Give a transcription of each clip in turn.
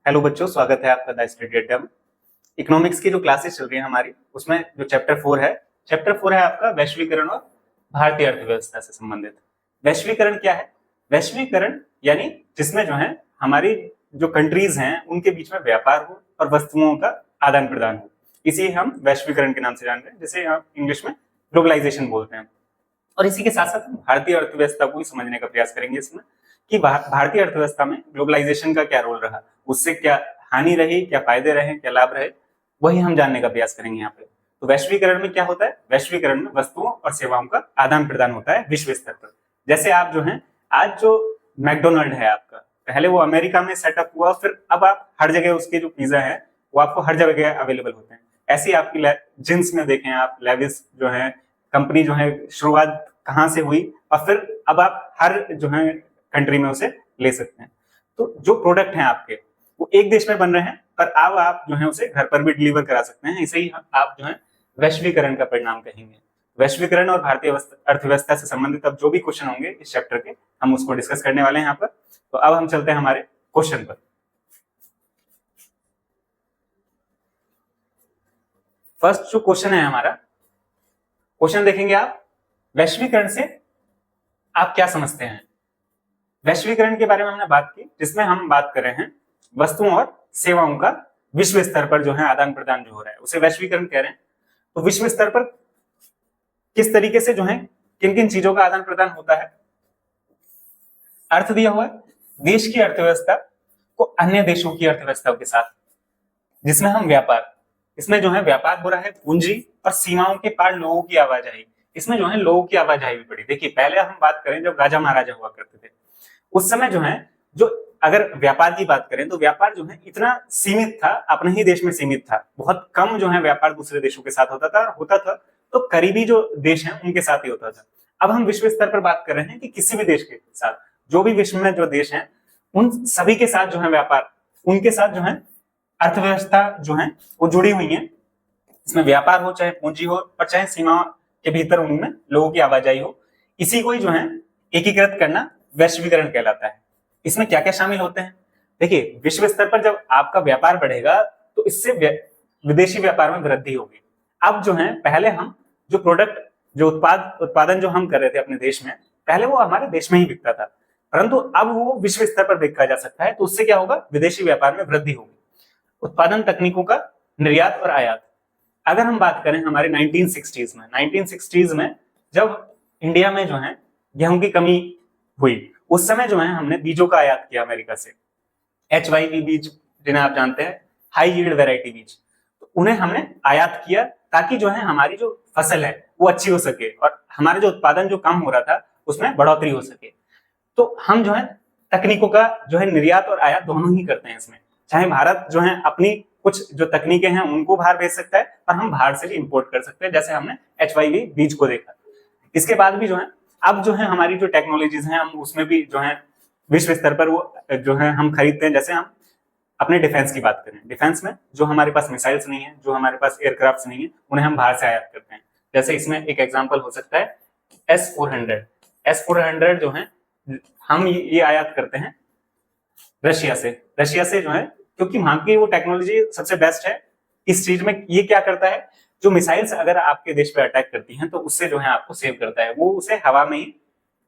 Hello बच्चों, स्वागत है आपका द स्टडी अड्डा में। इकोनॉमिक्स की जो क्लासेस चल रही है हमारी, उसमें जो चैप्टर 4 है आपका वैश्वीकरण और भारतीय अर्थव्यवस्था से संबंधित। वैश्वीकरण क्या है? वैश्वीकरण यानी जिसमें जो है हमारी जो कंट्रीज हैं उनके बीच में व्यापार हो और वस्तुओं का आदान प्रदान हो, इसी हम वैश्वीकरण के नाम से जानते हैं, जिसे हम इंग्लिश में ग्लोबलाइजेशन बोलते हैं। और इसी के साथ साथ हम भारतीय अर्थव्यवस्था को भी समझने का प्रयास करेंगे इसमें कि भारतीय अर्थव्यवस्था में ग्लोबलाइजेशन का क्या रोल रहा, उससे क्या हानि रही, क्या फायदे रहे, क्या लाभ रहे, वही हम जानने का प्रयास करेंगे यहाँ पे। तो वैश्वीकरण में क्या होता है? वैश्वीकरण में वस्तुओं और सेवाओं का आदान प्रदान होता है विश्व स्तर पर। जैसे आप जो है आज जो मैकडोनल्ड है आपका, पहले वो अमेरिका में सेटअप हुआ, फिर अब आप हर जगह उसके जो पिज्जा है वो आपको हर जगह अवेलेबल होते हैं। ऐसी आपकी जींस में देखें आप, लेविस जो है कंपनी जो है शुरुआत कहाँ से हुई और फिर अब आप हर जो है कंट्री में उसे ले सकते हैं। तो जो प्रोडक्ट हैं आपके वो एक देश में बन रहे हैं, पर अब आप जो है उसे घर पर भी डिलीवर करा सकते हैं। इसे ही आप जो है वैश्वीकरण का परिणाम कहेंगे। वैश्वीकरण और भारतीय अर्थव्यवस्था से संबंधित अब जो भी क्वेश्चन होंगे इस चैप्टर के, हम उसको डिस्कस करने वाले हैं यहाँ पर। तो अब हम चलते हैं हमारे क्वेश्चन पर। फर्स्ट जो क्वेश्चन है हमारा, क्वेश्चन देखेंगे आप, वैश्वीकरण से आप क्या समझते हैं? वैश्वीकरण के बारे में हमने बात की, जिसमें हम बात कर रहे हैं वस्तुओं और सेवाओं का विश्व स्तर पर जो है आदान प्रदान जो हो रहा है, उसे वैश्वीकरण कह रहे हैं। तो विश्व स्तर पर किस तरीके से जो है किन किन चीजों का आदान प्रदान होता है? अर्थ दिया हुआ है देश की अर्थव्यवस्था को अन्य देशों की अर्थव्यवस्था के साथ, जिसमें हम व्यापार, इसमें जो है व्यापार हो रहा है पूंजी और सीमाओं के पार लोगों की आवाजाही। इसमें जो है लोगों की आवाजाही भी पड़ी। देखिए पहले हम बात करें जब राजा महाराजा हुआ करते थे, उस समय जो है जो अगर व्यापार की बात करें तो व्यापार जो है इतना सीमित था, अपने ही देश में सीमित था। बहुत कम जो है व्यापार दूसरे देशों के साथ होता था, और होता था तो करीबी जो देश हैं उनके साथ ही होता था। अब हम विश्व स्तर पर बात कर रहे हैं कि किसी भी देश के साथ, जो भी विश्व में जो देश हैं उन सभी के साथ जो है व्यापार, उनके साथ जो है अर्थव्यवस्था जो है वो जुड़ी हुई है। इसमें व्यापार हो, चाहे पूंजी हो, और चाहे सीमा के भीतर उनमें लोगों की आवाजाही हो, इसी को ही जो है एकीकृत करना वैश्वीकरण कहलाता है। इसमें क्या क्या शामिल होते हैं? देखिए विश्व स्तर पर जब आपका व्यापार बढ़ेगा तो इससे विदेशी व्यापार में वृद्धि होगी। अब जो है पहले हम जो प्रोडक्ट, जो उत्पादन जो हम कर रहे थे अपने देश में, पहले वो हमारे देश में ही बिकता था, परंतु अब वो विश्व स्तर पर बिका जा सकता है। तो उससे क्या होगा? विदेशी व्यापार में वृद्धि होगी। उत्पादन तकनीकों का निर्यात और आयात। अगर हम बात करें हमारे 1960s में जब इंडिया में जो है गेहूं की कमी हुई, उस समय जो है हमने बीजों का आयात किया अमेरिका से। HYV बीज, जिन्हें आप जानते हैं हाई यील्ड वैरायटी बीज, तो उन्हें हमने आयात किया ताकि जो है हमारी जो फसल है वो अच्छी हो सके और हमारा जो उत्पादन जो कम हो रहा था उसमें बढ़ोतरी हो सके। तो हम जो है तकनीकों का जो है निर्यात और आयात दोनों ही करते हैं इसमें। चाहे भारत जो है अपनी कुछ जो तकनीकें हैं उनको बाहर भेज सकता है, और हम बाहर से भी इंपोर्ट कर सकते हैं, जैसे हमने HYV बीज को देखा। इसके बाद भी जो है अब जो है हमारी जो टेक्नोलॉजीज हैं, हम उसमें भी जो है विश्व स्तर पर वो जो है हम खरीदते हैं। जैसे हम अपने डिफेंस की बात करें, डिफेंस में जो हमारे पास मिसाइल्स नहीं है, जो हमारे पास एयरक्राफ्ट नहीं है, उन्हें हम बाहर से आयात करते हैं। जैसे इसमें एक एग्जाम्पल हो सकता है S-400 जो है हम ये आयात करते हैं रशिया से जो है, क्योंकि वहां की वो टेक्नोलॉजी सबसे बेस्ट है इस चीज में। ये क्या करता है, जो मिसाइल्स अगर आपके देश पे अटैक करती हैं तो उससे जो है आपको सेव करता है, वो उसे हवा में ही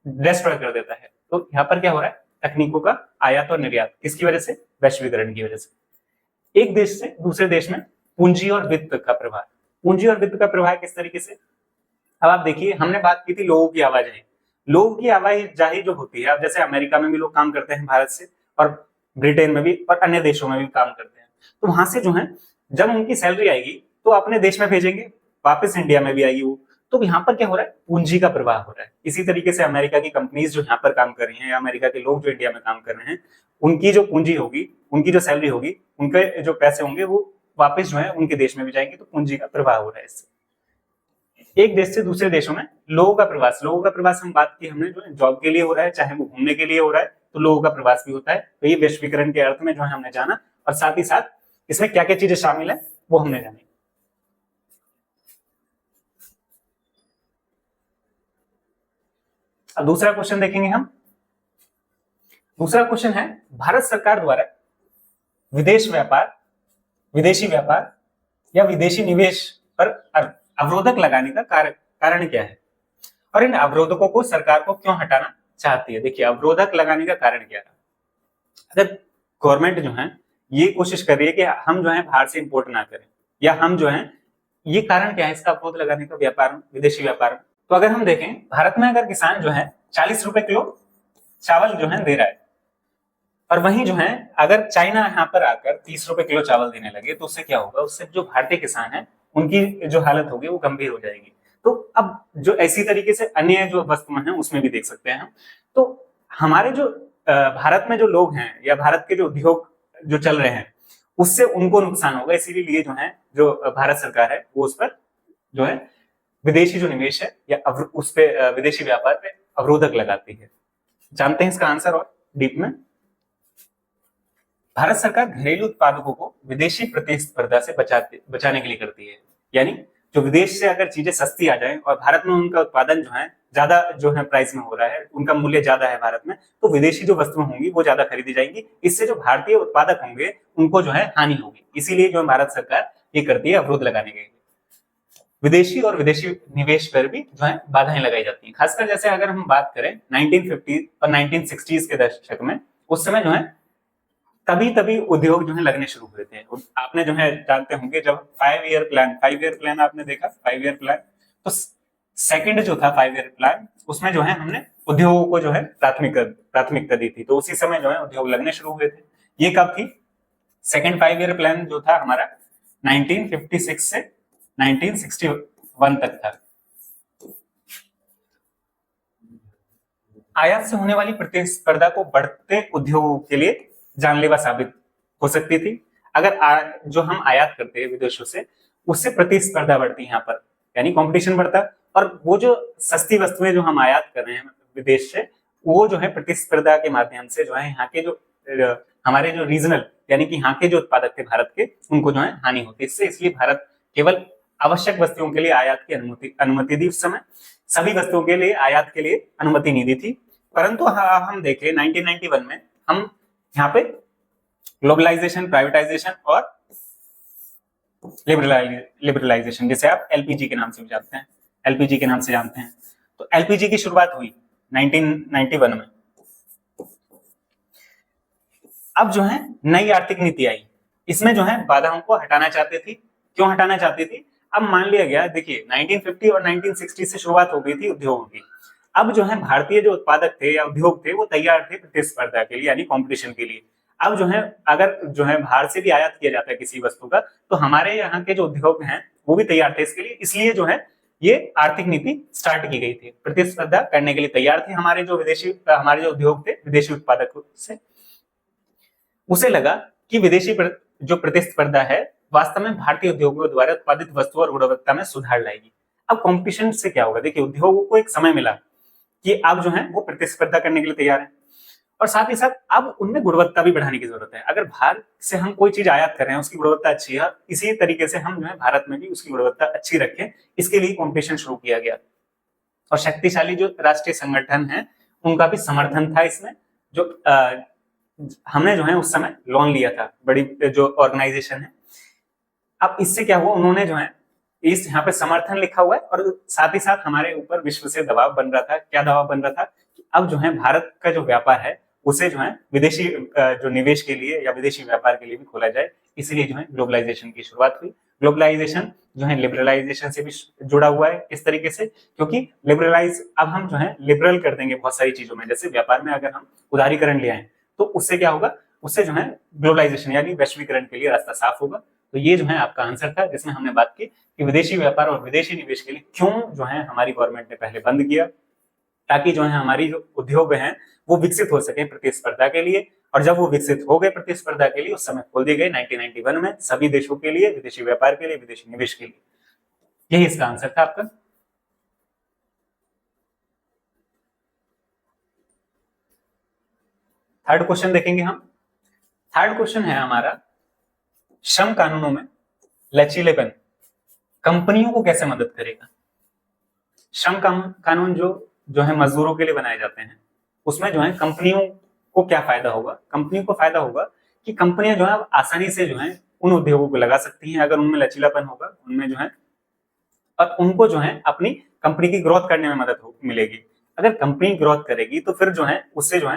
डिस्ट्रॉय कर देता है। तो यहाँ पर क्या हो रहा है, तकनीकों का आयात और निर्यात, किसकी वजह से? वैश्वीकरण की वजह से। एक देश से दूसरे देश में पूंजी और वित्त का प्रवाह। पूंजी और वित्त का प्रवाह किस तरीके से? अब आप देखिए, हमने बात की थी लोगों की आवाजाही। लोगों की आवाजाही जो होती है, अब जैसे अमेरिका में भी लोग काम करते हैं भारत से, और ब्रिटेन में भी, और अन्य देशों में भी काम करते हैं। तो वहां से जो है जब उनकी सैलरी आएगी तो अपने देश में भेजेंगे, वापस इंडिया में भी आएगी वो। तो यहाँ पर क्या हो रहा है, पूंजी का प्रवाह हो रहा है। इसी तरीके से अमेरिका की कंपनीज जो यहाँ पर काम कर रही हैं, या अमेरिका के लोग जो इंडिया में काम कर रहे हैं, उनकी जो पूंजी होगी, उनकी जो सैलरी होगी, उनके जो पैसे होंगे वो वापस जो है उनके देश में भी जाएंगे। तो पूंजी का प्रवाह हो रहा है इससे। एक देश से दूसरे देशों में लोगों का प्रवास। लोगों का प्रवास हम बात की हमने, जो जॉब के लिए हो रहा है, चाहे वो घूमने के लिए हो रहा है, तो लोगों का प्रवास भी होता है। तो ये वैश्वीकरण के अर्थ में जो है हमने जाना, और साथ ही साथ इसमें क्या क्या चीजें शामिल है वो हमने जानी। अब दूसरा क्वेश्चन देखेंगे हम। दूसरा क्वेश्चन है, भारत सरकार द्वारा विदेश व्यापार, विदेशी व्यापार या विदेशी निवेश पर अवरोधक लगाने का कारण क्या है, और इन अवरोधकों को सरकार को क्यों हटाना चाहती है। देखिए, अवरोधक लगाने का कारण क्या है। अगर गवर्नमेंट जो है ये कोशिश कर रही है कि हम जो है बाहर से इंपोर्ट ना करें, या हम जो है, ये कारण क्या है इसका अवरोध लगाने का व्यापार, विदेशी व्यापार। तो अगर हम देखें, भारत में अगर किसान जो है 40 रुपए किलो चावल जो है दे रहा है, और वहीं जो है अगर चाइना यहाँ पर आकर 30 रुपए किलो चावल देने लगे, तो उससे क्या होगा, उससे जो भारतीय किसान है उनकी जो हालत होगी वो गंभीर हो जाएगी। तो अब जो ऐसी तरीके से अन्य जो वस्तुएं हैं उसमें भी देख सकते हैं हम। तो हमारे जो भारत में जो लोग हैं या भारत के जो उद्योग जो चल रहे हैं उससे उनको नुकसान होगा, इसीलिए जो है जो भारत सरकार है वो उस पर जो है विदेशी जो निवेश है या उस पे विदेशी व्यापार पे अवरोधक लगाती है। जानते हैं इसका आंसर और डीप में। भारत सरकार घरेलू उत्पादकों को विदेशी प्रतिस्पर्धा से बचाने के लिए करती है, यानी जो विदेश से अगर चीजें सस्ती आ जाए और भारत में उनका उत्पादन जो है ज्यादा जो है प्राइस में हो रहा है, उनका मूल्य ज्यादा है भारत में, तो विदेशी जो वस्तुएं होंगी वो ज्यादा खरीदी जाएंगी। इससे जो भारतीय उत्पादक होंगे उनको जो है हानि होगी, इसीलिए जो भारत सरकार ये करती है अवरोध लगाने के लिए। विदेशी और विदेशी निवेश पर भी जो है बाधाएं लगाई जाती हैं। खासकर जैसे अगर हम बात करें 1950 और 1960s के दशक में, उस समय जो है तभी उद्योग जो है लगने शुरू हुए थे। आपने जो है जानते होंगे जब 5 ईयर प्लान आपने देखा, 5 ईयर प्लान, तो सेकंड जो था 5 ईयर प्लान उसमें जो है हमने उद्योगों को जो है प्राथमिकता दी थी। तो उसी समय जो है उद्योग लगने शुरू हुए थे। ये कब थी? सेकंड 5 ईयर प्लान जो था हमारा 1956 से 1961 तक था। आयात से होने वाली प्रतिस्पर्धा को बढ़ते उद्योगों के लिए जानलेवा साबित हो सकती थी। अगर जो हम आयात करते हैं विदेशों से, उससे प्रतिस्पर्धा बढ़ती यहाँ पर, यानी कंपटीशन बढ़ता, और वो जो सस्ती वस्तुएं जो हम आयात कर रहे हैं विदेश से, वो जो है प्रतिस्पर्धा के माध्यम से जो है यहाँ के जो हमारे जो रीजनल यानी कि यहाँ के जो उत्पादक थे भारत के, उनको जो है हानि होती है इससे। इसलिए भारत केवल आवश्यक वस्तुओं के लिए आयात की अनुमति दी। उस समय सभी वस्तुओं के लिए आयात के लिए अनुमति नहीं दी थी। परंतु हम देखें 1991 में हम यहाँ पे ग्लोबलाइजेशन, प्राइवेटाइजेशन और लिबरलाइजेशन, जिसे आप एलपीजी के नाम से जानते हैं, एलपीजी के नाम से जानते हैं, तो एलपीजी की शुरुआत हुई 1991 में। अब जो है नई आर्थिक नीति आई, इसमें जो है बाधाओं को हटाना चाहते थी। क्यों हटाना चाहती थी? अब मान लिया गया, देखिए 1950 और 1960 से शुरुआत हो गई थी उद्योगों की। अब जो है भारतीय जो उत्पादक थे या उद्योग थे वो तैयार थे प्रतिस्पर्धा के लिए, यानी कंपटीशन के लिए। अब जो है अगर जो है बाहर से भी आयात किया जाता है किसी वस्तु का, तो हमारे यहाँ के जो उद्योग हैं वो भी तैयार थे इसके लिए। इसलिए जो है ये आर्थिक नीति स्टार्ट की गई थी, प्रतिस्पर्धा करने के लिए तैयार थे हमारे जो उद्योग थे विदेशी उत्पादकों से। उसे लगा कि विदेशी जो प्रतिस्पर्धा है वास्तव में भारतीय उद्योगों द्वारा उत्पादित वस्तु और गुणवत्ता में सुधार लाएगी। अब कंपटीशन से क्या होगा? देखिए, उद्योगों को एक समय मिला कि अब जो है वो प्रतिस्पर्धा करने के लिए तैयार है, और साथ ही साथ अब उनमें गुणवत्ता भी बढ़ाने की जरूरत है। अगर बाहर से हम कोई चीज आयात कर रहे हैं उसकी गुणवत्ता अच्छी है, इसी तरीके से हम जो है भारत में भी उसकी गुणवत्ता अच्छी रखें, इसके लिए कंपटीशन शुरू किया गया। और शक्तिशाली जो राष्ट्रीय संगठन है उनका भी समर्थन था इसमें। जो हमने जो है उस समय लोन लिया था, बड़ी जो ऑर्गेनाइजेशन है। अब इससे क्या हुआ, उन्होंने जो है इस यहाँ पे समर्थन लिखा हुआ है, और साथ ही साथ हमारे ऊपर विश्व से दबाव बन रहा था। क्या दबाव बन रहा था? कि अब जो है भारत का जो व्यापार है उसे जो है विदेशी जो निवेश के लिए या विदेशी व्यापार के लिए भी खोला जाए। इसीलिए जो है ग्लोबलाइजेशन की शुरुआत हुई। ग्लोबलाइजेशन जो है लिबरलाइजेशन से भी जुड़ा हुआ है। इस तरीके से, क्योंकि लिबरलाइज, अब हम जो है लिबरल कर देंगे बहुत सारी चीजों में। जैसे व्यापार में अगर हम उदारीकरण ले आए तो उससे क्या होगा, उससे जो है ग्लोबलाइजेशन यानी वैश्वीकरण के लिए रास्ता साफ होगा। तो ये जो है आपका आंसर था, जिसमें हमने बात की कि विदेशी व्यापार और विदेशी निवेश के लिए क्यों जो है हमारी गवर्नमेंट ने पहले बंद किया, ताकि जो है हमारी जो उद्योग हैं वो विकसित हो सके प्रतिस्पर्धा के लिए। और जब वो विकसित हो गए प्रतिस्पर्धा के लिए, उस समय खोल दिए गए 1991 में सभी देशों के लिए, विदेशी व्यापार के लिए, विदेशी निवेश के लिए। यही इसका आंसर था आपका। थर्ड क्वेश्चन देखेंगे हम। थर्ड क्वेश्चन है हमारा, श्रम कानूनों में लचीलेपन कंपनियों को कैसे मदद करेगा? श्रम कानून जो है मजदूरों के लिए बनाए जाते हैं, उसमें जो है कंपनियों को क्या फायदा होगा? कंपनियों को फायदा होगा कि कंपनियां जो है आसानी से जो है उन उद्योगों को लगा सकती हैं अगर उनमें लचीलापन होगा, उनमें जो है, और उनको जो है अपनी कंपनी की ग्रोथ करने में मदद मिलेगी। अगर कंपनी ग्रोथ करेगी तो फिर जो है उससे जो है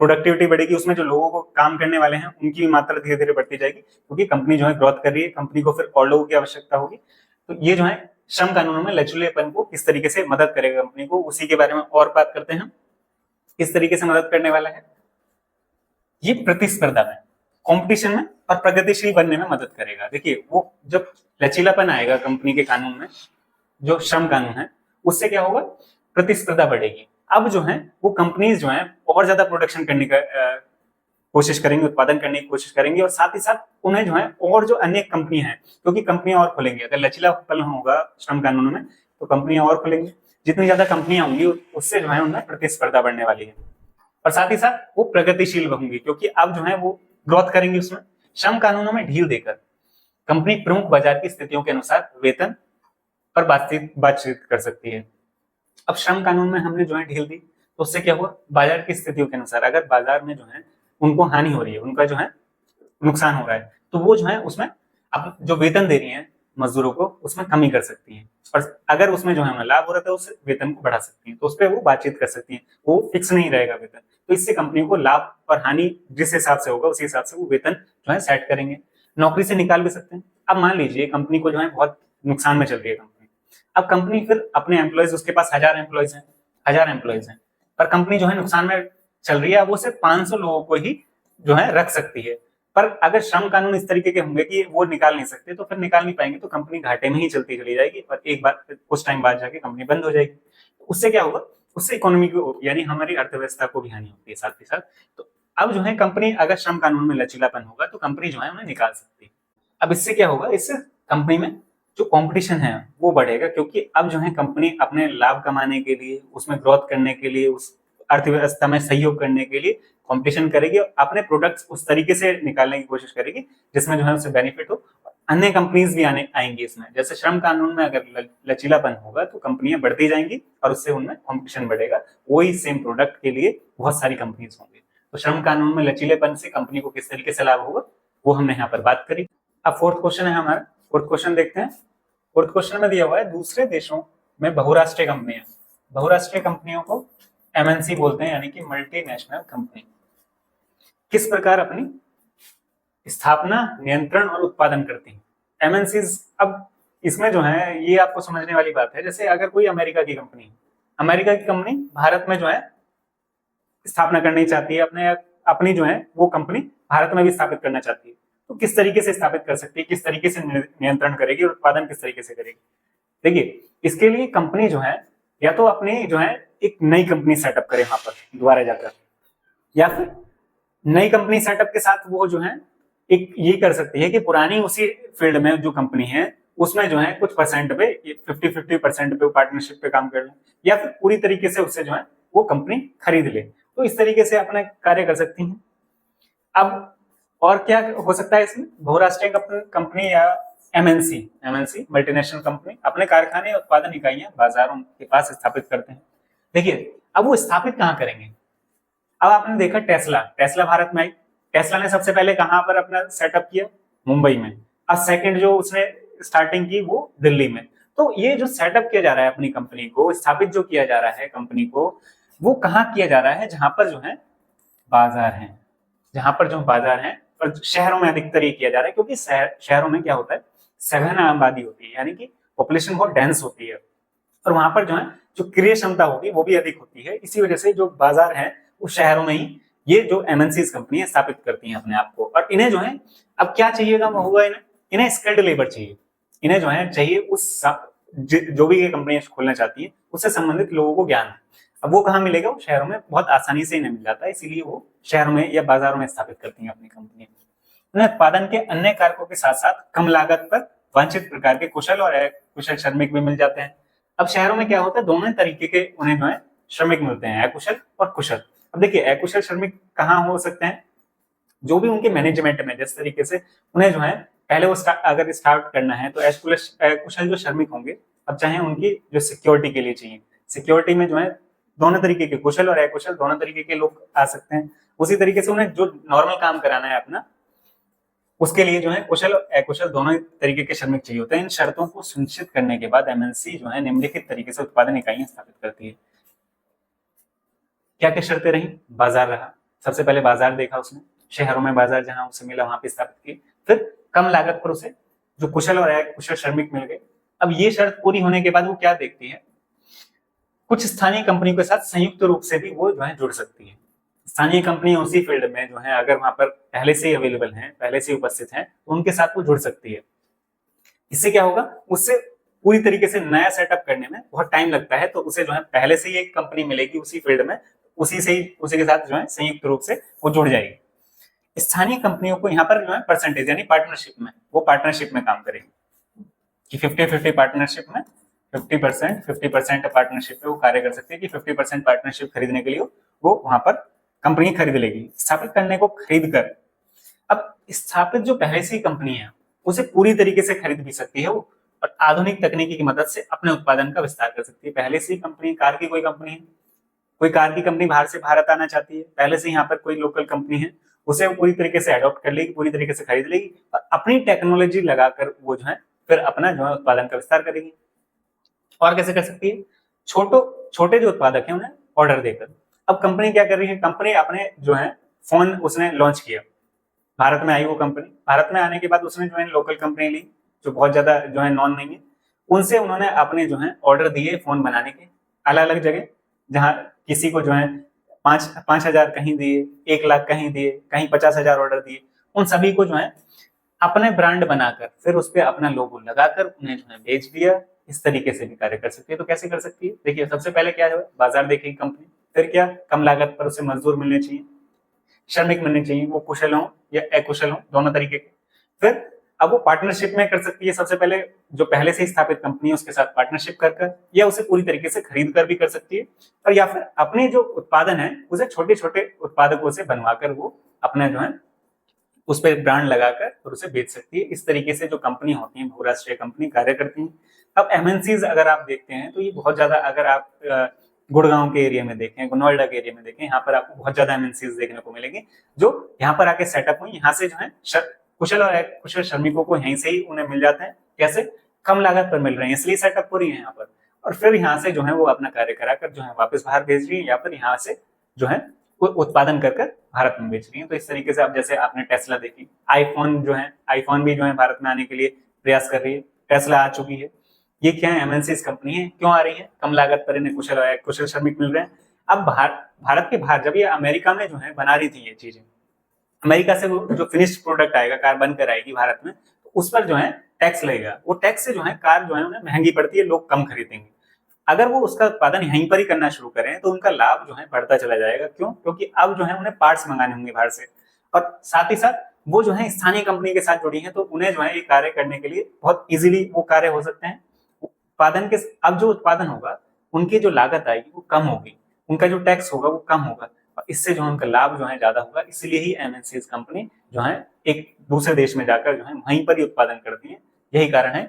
प्रोडक्टिविटी बढ़ेगी, उसमें जो लोगों को काम करने वाले हैं उनकी भी मात्रा धीरे धीरे बढ़ती जाएगी, क्योंकि कंपनी जो है ग्रोथ कर रही है, कंपनी को फिर और लोगों की आवश्यकता होगी। तो ये जो है श्रम कानूनों में लचीलेपन को किस तरीके से मदद करेगा कंपनी को, उसी के बारे में और बात करते हैं। किस तरीके से मदद करने वाला है ये? प्रतिस्पर्धा में, कंपटीशन में और प्रगतिशील बनने में मदद करेगा। देखिए वो जब लचीलापन आएगा कंपनी के कानून में, जो श्रम कानून है, उससे क्या होगा? प्रतिस्पर्धा बढ़ेगी। अब जो है वो कंपनीज जो है और ज्यादा प्रोडक्शन करने का कोशिश करेंगे, उत्पादन करने की कोशिश करेंगे, और साथ ही साथ उन्हें जो है और जो अन्य कंपनी है, क्योंकि कंपनियां और खुलेंगी अगर लचीलापन होगा श्रम कानूनों में, तो कंपनियां और खुलेंगी। जितनी ज्यादा कंपनियां होंगी उससे जो है उनमें प्रतिस्पर्धा बढ़ने वाली है, और साथ ही साथ वो प्रगतिशील होंगी, क्योंकि अब जो है वो ग्रोथ करेंगी। उसमें श्रम कानूनों में ढील देकर कंपनी प्रमुख बाजार की स्थितियों के अनुसार वेतन पर बातचीत कर सकती है। अब श्रम कानून में हमने जो है ढील दी, तो उससे क्या हुआ? बाजार की स्थितियों के अनुसार अगर बाजार में जो है उनको हानि हो रही है, उनका जो है नुकसान हो रहा है, तो वो जो है उसमें अब जो वेतन दे रही है मजदूरों को उसमें कमी कर सकती है, और अगर उसमें जो है उन्हें लाभ हो रहा है तो उस वेतन को बढ़ा सकती है, तो उस पर वो बातचीत कर सकती है। वो फिक्स नहीं रहेगा वेतन, तो इससे कंपनी को लाभ और हानि जिस हिसाब से होगा उसी हिसाब से वो वेतन जो है सेट करेंगे। नौकरी से निकाल भी सकते हैं। अब मान लीजिए कंपनी को जो है बहुत नुकसान में चल रही है कंपनी, अब कंपनी फिर अपने एम्प्लॉयज, उसके पास 1000 एम्प्लॉयज हैं, पर कंपनी जो है नुकसान में चल रही है, वो सिर्फ 500 लोगों को ही जो है रख सकती है। पर अगर श्रम कानून इस तरीके के होंगे कि वो निकाल नहीं सकते, तो फिर निकाल नहीं पाएंगे, तो कंपनी घाटे में ही चलती चली जाएगी, और एक बार कुछ टाइम बाद जाके कंपनी बंद हो जाएगी। उससे क्या होगा? उससे इकोनॉमी को, यानी हमारी अर्थव्यवस्था को भी हानि होती है साथ ही साथ। तो अब जो है कंपनी, अगर श्रम कानून में लचीलापन होगा तो कंपनी जो है उन्हें निकाल सकती है। अब इससे क्या होगा? इससे कंपनी में जो कंपटीशन है वो बढ़ेगा, क्योंकि अब जो है कंपनी अपने लाभ कमाने के लिए, उसमें ग्रोथ करने के लिए, उस अर्थव्यवस्था में सहयोग करने के लिए कंपटीशन करेगी, और अपने प्रोडक्ट्स उस तरीके से निकालने की कोशिश करेगी जिसमें जो है उसे बेनिफिट हो। अन्य कंपनीज भी आएंगी इसमें। जैसे श्रम कानून में अगर लचीलापन होगा तो कंपनियां बढ़ती जाएंगी और उससे उनमें कंपटीशन बढ़ेगा, वही सेम प्रोडक्ट के लिए बहुत सारी कंपनीज होंगी। तो श्रम कानून में लचीलेपन से कंपनी को किस तरीके से लाभ होगा वो हमने यहाँ पर बात करी। अब फोर्थ क्वेश्चन है हमारा, फोर्थ क्वेश्चन देखते हैं। फोर्थ क्वेश्चन में दिया हुआ है, दूसरे देशों में बहुराष्ट्रीय कंपनियां, बहुराष्ट्रीय कंपनियों को एमएनसी बोलते हैं, यानी कि मल्टीनेशनल कंपनी, किस प्रकार अपनी स्थापना, नियंत्रण और उत्पादन करती हैं। एमएनसीज, अब इसमें जो है ये आपको समझने वाली बात है, जैसे अगर कोई अमेरिका की कंपनी, अमेरिका की कंपनी भारत में जो है स्थापना करनी चाहती है, अपनी जो है वो कंपनी भारत में भी स्थापित करना चाहती है, तो किस तरीके से स्थापित कर सकती है, किस तरीके से नियंत्रण करेगी और उत्पादन किस तरीके से करेगी। देखिए इसके लिए कंपनी जो है या तो अपनी जो है एक नई कंपनी सेटअप करे वहां पर दोबारा जाकर, या फिर नई कंपनी सेटअप के साथ वो जो है एक ये कर सकती है कि पुरानी उसी फील्ड में जो कंपनी है उसमें जो है कुछ परसेंट पे, 50-50% पे पार्टनरशिप पे काम कर ले, या फिर पूरी तरीके से उससे जो है वो कंपनी खरीद ले। तो इस तरीके से अपना कार्य कर सकती हैं। अब और क्या हो सकता है इसमें? बहुराष्ट्रीय कंपनी या एमएनसी मल्टीनेशनल कंपनी अपने कारखाने उत्पादन इकाइयां बाजारों के पास स्थापित करते हैं। देखिए अब वो स्थापित कहाँ करेंगे? अब आपने देखा टेस्ला भारत में आई, टेस्ला ने सबसे पहले कहां पर अपना सेटअप किया? मुंबई में। अब सेकंड जो उसने स्टार्टिंग की वो दिल्ली में। तो ये जो सेटअप किया जा रहा है अपनी कंपनी को, स्थापित जो किया जा रहा है कंपनी को, वो कहाँ किया जा रहा है? जहां पर जो है बाजार है, जहां पर जो बाजार है, और शहरों में अधिकतर ये किया जा रहा है, क्योंकि शहरों में क्या होता है, सघन आबादी होती है, यानी कि पॉपुलेशन बहुत डेंस होती है, और वहां पर जो है जो क्रय क्षमता होगी वो भी अधिक होती है। इसी वजह से जो बाजार है वो शहरों में ही ये जो एमएनसीज कंपनी स्थापित करती हैं अपने आप को। और इन्हें जो है अब क्या चाहिएगा होगा, इन्हें स्किल्ड लेबर चाहिए, इन्हें जो है चाहिए उस जो भी ये कंपनियां खोलना चाहती है उससे संबंधित लोगों को ज्ञान है। अब वो कहाँ मिलेगा? वो शहरों में बहुत आसानी से इन्हें मिल जाता है, इसीलिए वो शहरों में या बाजारों में स्थापित करती हैं अपनी कंपनी। उन्हें उत्पादन के अन्य कारकों के साथ साथ कम लागत पर वांछित प्रकार के कुशल और अकुशल श्रमिक भी मिल जाते हैं। अब शहरों में क्या होता है, दोनों तरीके के उन्हें जो है श्रमिक मिलते हैं, अकुशल और कुशल। अब देखिए अकुशल श्रमिक कहाँ हो सकते हैं? जो भी उनके मैनेजमेंट में, जिस तरीके से उन्हें जो है पहले वो अगर स्टार्ट करना है तो अकुशल जो श्रमिक होंगे, अब चाहे उनकी जो सिक्योरिटी के लिए चाहिए, सिक्योरिटी में जो है दोनों तरीके के कुशल और अकुशल दोनों तरीके के लोग आ सकते हैं। उसी तरीके से उन्हें जो नॉर्मल काम कराना है अपना, उसके लिए जो है कुशल और अकुशल दोनों तरीके के श्रमिक चाहिए होते हैं। इन शर्तों को सुनिश्चित करने के बाद एमएनसी जो है निम्नलिखित तरीके से उत्पादन इकाइयां स्थापित करती है। क्या क्या शर्तें रही? बाजार रहा, सबसे पहले बाजार देखा उसने, शहरों में बाजार जहां उसे मिला वहां पे स्थापित की। फिर कम लागत पर उसे जो कुशल और अकुशल श्रमिक मिल गए। अब ये शर्त पूरी होने के बाद वो क्या देखती है, कुछ स्थानीय कंपनियों के साथ संयुक्त रूप से भी वो जो है जुड़ सकती है। स्थानीय कंपनी उसी फील्ड में जो है अगर वहां पर पहले से ही अवेलेबल हैं, पहले से उपस्थित हैं, तो उनके साथ वो जुड़ सकती है। इससे क्या होगा, उससे पूरी तरीके से नया सेटअप करने में बहुत टाइम लगता है, तो उसे जो है पहले से ही एक कंपनी मिलेगी उसी फील्ड में, उसी के साथ जो है संयुक्त रूप से वो जुड़ जाएगी। स्थानीय कंपनियों को यहाँ पर जो है परसेंटेज यानी पार्टनरशिप में, वो पार्टनरशिप में काम करेगी कि 50-50 पार्टनरशिप में 50% पार्टनरशिप पे वो कार्य कर सकते हैं कि 50% पार्टनरशिप खरीदने के लिए वो वहां पर कंपनी खरीद लेगी। स्थापित करने को खरीद कर, अब स्थापित जो पहले से ही कंपनी है उसे पूरी तरीके से खरीद भी सकती है वो, और आधुनिक तकनीकी की मदद से अपने उत्पादन का विस्तार कर सकती है। पहले से ही कंपनी, कार की कोई कंपनी है, कोई कार की कंपनी बाहर से भारत आना चाहती है, पहले से यहाँ पर कोई लोकल कंपनी है, उसे वो पूरी तरीके से अडॉप्ट कर लेगी, पूरी तरीके से खरीद लेगी और अपनी टेक्नोलॉजी लगाकर वो जो है फिर अपना जो है उत्पादन का विस्तार करेगी। और कैसे कर सकती है, छोटे जो उत्पादक है उन्हें ऑर्डर देकर। अब कंपनी क्या कर रही है, कंपनी अपने जो है फोन उसने लॉन्च किया, भारत में आई वो कंपनी, भारत में आने के बाद उसने जो है लोकल कंपनी ली जो बहुत ज्यादा जो है नॉन नहीं है, उनसे उन्होंने अपने जो है ऑर्डर दिए फोन बनाने के अलग अलग जगह, जहां किसी को जो है 5,000 कहीं दिए, 1,00,000 कहीं दिए, कहीं 50,000 ऑर्डर दिए। उन सभी को जो है अपने ब्रांड बनाकर फिर उस पर अपना लोगो लगाकर उन्हें जो है बेच दिया। इस तरीके से भी कार्य कर सकती है। तो कैसे कर सकती है, देखिए सबसे पहले क्या है, बाजार देखेगी कंपनी, फिर क्या, कम लागत पर उसे मजदूर मिलने चाहिए, श्रमिक मिलने चाहिए, वो कुशल हो या अकुशल हो, दोनों तरीके के। फिर अब वो पार्टनरशिप में कर सकती है, सबसे पहले जो पहले से ही स्थापित कंपनी है उसके साथ पार्टनरशिप कर या उसे पूरी तरीके से खरीद कर भी कर सकती है, और या फिर अपने जो उत्पादन है उसे छोटे छोटे उत्पादकों से बनवाकर वो अपना जो है उस पर ब्रांड लगाकर और उसे बेच सकती है। इस तरीके से जो कंपनी होती है, बहुराष्ट्रीय कंपनी कार्य करती है। अब एमएनसीज अगर आप देखते हैं तो ये बहुत ज्यादा, अगर आप गुड़गांव के एरिया में देखें, नोएडा के एरिया में देखें, यहाँ पर आपको बहुत ज्यादा एमएनसीज देखने को मिलेंगे जो यहाँ पर आके सेटअप हुई। यहाँ से जो है कुशल और कुशल श्रमिकों को यहीं से ही उन्हें मिल जाते हैं, कैसे, कम लागत पर मिल रहे हैं, इसलिए सेटअप हो रही है यहाँ पर, और फिर यहाँ से जो है वो अपना कार्य कराकर जो है वापस बाहर भेज रही है, या फिर यहाँ से जो है उत्पादन कर भारत में बेच रही है। तो इस तरीके से आप, जैसे आपने टेस्ला देखी, आईफोन जो है, आईफोन भी जो है भारत में आने के लिए प्रयास कर रही है, टेस्ला आ चुकी है। ये क्या है, एमएनसीज कंपनी है, क्यों आ रही है, कम लागत पर इन्हें कुशल श्रमिक मिल रहे हैं। अब भारत के बाहर जब ये अमेरिका में जो है बना रही थी ये चीजें, अमेरिका से वो जो फिनिश्ड प्रोडक्ट आएगा, कार बनकर आएगी भारत में, तो उस पर जो है टैक्स लगेगा। वो टैक्स से जो है कार जो है उन्हें महंगी पड़ती है, लोग कम खरीदेंगे। अगर वो उसका उत्पादन यहीं पर ही करना शुरू करें तो उनका लाभ जो है बढ़ता चला जाएगा। क्यों? क्योंकि अब जो है उन्हें पार्ट्स मंगाने होंगे बाहर से, और साथ ही साथ वो जो है स्थानीय कंपनी के साथ जुड़ी है, तो उन्हें जो है ये कार्य करने के लिए बहुत इजीली वो कार्य हो सकते हैं। उत्पादन के, अब जो उत्पादन होगा उनकी जो लागत आएगी वो कम होगी, उनका जो टैक्स होगा वो कम होगा, और इससे जो उनका लाभ जो है ज्यादा होगा। इसलिए ही एमएनसीज कंपनी जो है एक दूसरे देश में जाकर जो है वहीं पर ही उत्पादन करती है, यही कारण है।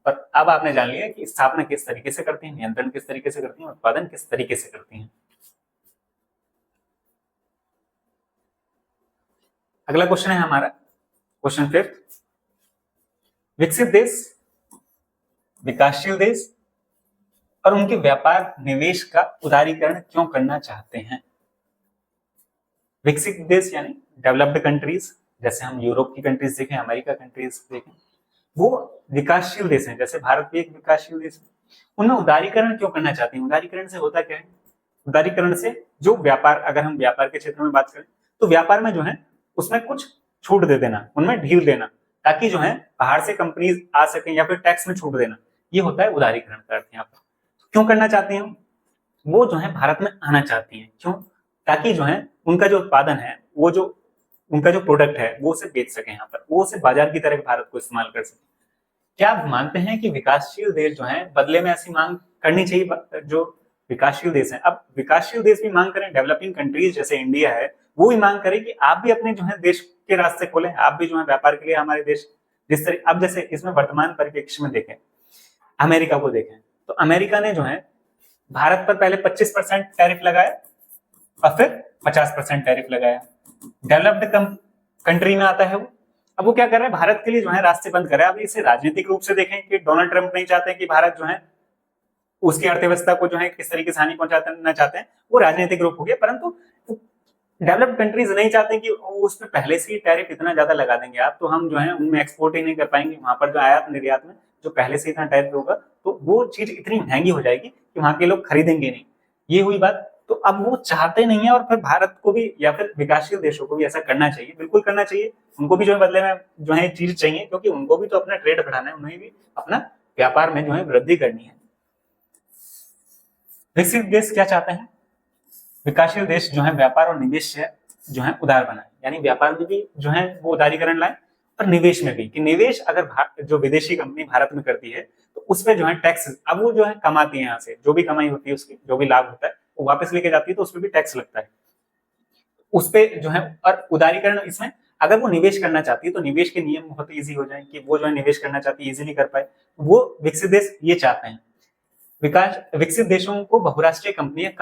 पर अब आपने जान लिया कि स्थापना किस तरीके से करती है, नियंत्रण किस तरीके से करती है, उत्पादन किस तरीके से करती है। अगला क्वेश्चन है हमारा क्वेश्चन 5। विकसित देश, विकासशील देश और उनके व्यापार निवेश का उदारीकरण क्यों करना चाहते हैं। विकसित देश यानी डेवलप्ड कंट्रीज, जैसे हम यूरोप की कंट्रीज देखें, अमेरिका कंट्रीज देखें, वो विकासशील देश हैं, जैसे भारत भी एक विकासशील देश है। उनमें उदारीकरण क्यों करना चाहते हैं, उदारीकरण से होता क्या है, उदारीकरण से जो व्यापार, अगर हम व्यापार के क्षेत्र में बात करें तो व्यापार में जो है उसमें कुछ छूट दे देना, उनमें ढील देना, ताकि जो है बाहर से कंपनीज आ सकें, या फिर टैक्स में छूट देना, ये होता है उदारीकरण का अर्थ। यहाँ पर क्यों करना चाहते हैं, वो जो है भारत में आना चाहती हैं, क्यों, ताकि जो है उनका जो उत्पादन है, वो जो उनका जो प्रोडक्ट है वो उसे बेच सके, यहाँ पर वो उसे बाजार की तरह भारत को इस्तेमाल कर सके। क्या आप मानते हैं कि विकासशील देश जो है बदले में ऐसी मांग करनी चाहिए जो विकासशील देश है। अब विकासशील देश भी मांग करें, डेवलपिंग कंट्रीज जैसे इंडिया है वो भी मांग करें कि आप भी अपने जो है देश के रास्ते खोलें, आप भी जो है व्यापार के लिए हमारे देश, जिस तरह अब जैसे इसमें वर्तमान परिप्रेक्ष्य में देखें, अमेरिका को देखें, तो अमेरिका ने जो है भारत पर पहले 25% टैरिफ लगाया और फिर 50% टैरिफ लगाया। डेवलप्ड कंट्री में आता है वो। अब वो क्या कर रहा है, भारत के लिए जो है रास्ते बंद कर रहा है। अब इसे राजनीतिक रूप से देखें कि डोनाल्ड ट्रंप नहीं चाहते कि भारत जो है उसकी अर्थव्यवस्था को जो है किस तरीके से हानि पहुंचाना चाहते हैं, वो राजनीतिक रूप हो गया। परंतु डेवलप्ड कंट्रीज नहीं चाहते कि उस पर पहले से ही टैरिफ इतना ज्यादा लगा देंगे आप, तो हम जो है उनमें एक्सपोर्ट ही नहीं कर पाएंगे। वहां पर जो आयात निर्यात में जो पहले से इतना टैरिफ होगा, तो वो चीज इतनी महंगी हो जाएगी कि वहां के लोग खरीदेंगे नहीं। ये हुई बात। तो अब वो चाहते नहीं है, और फिर भारत को भी या फिर विकासशील देशों को भी ऐसा करना चाहिए, बिल्कुल करना चाहिए। उनको भी जो है बदले में जो है चीज चाहिए, क्योंकि उनको भी तो अपना ट्रेड बढ़ाना है, उन्हें भी अपना व्यापार में जो है वृद्धि करनी है। विकसित देश क्या चाहते हैं, विकासशील देश जो है व्यापार और निवेश से जो है उदार बनाए, यानी व्यापार में भी जो है वो उदारीकरण लाए, और निवेश में भी कि निवेश अगर जो विदेशी कंपनी भारत में करती है तो उस पर जो है टैक्स, अब वो जो है कमाती है यहाँ से, जो भी कमाई होती है उसकी जो भी लाभ होता है वो वापस लेके जाती है, तो उस पर भी टैक्स लगता है उस पे जो है। और उदारीकरण इसमें अगर वो निवेश करना चाहती है तो निवेश के नियम बहुत इजी हो जाए कि वो जो है निवेश करना चाहती है इजीली कर पाए, वो विकसित देश ये चाहते हैं। विकसित देशों को बहुराष्ट्रीय कंपनियां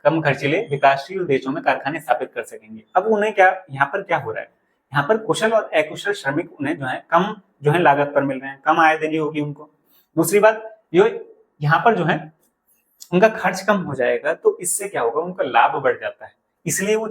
कम खर्चीले विकासशील देशों में कारखाने स्थापित कर सकेंगे। अब उन्हें क्या, यहाँ पर क्या हो रहा है, यहाँ पर कुशल और अकुशल श्रमिक उन्हें जो है कम जो है लागत पर मिल रहे हैं, कम आय देनी होगी उनको। दूसरी बात ये, यहाँ पर जो है उनका खर्च कम हो जाएगा, तो इससे क्या होगा, उनका लाभ बढ़ जाता है। इसलिए वो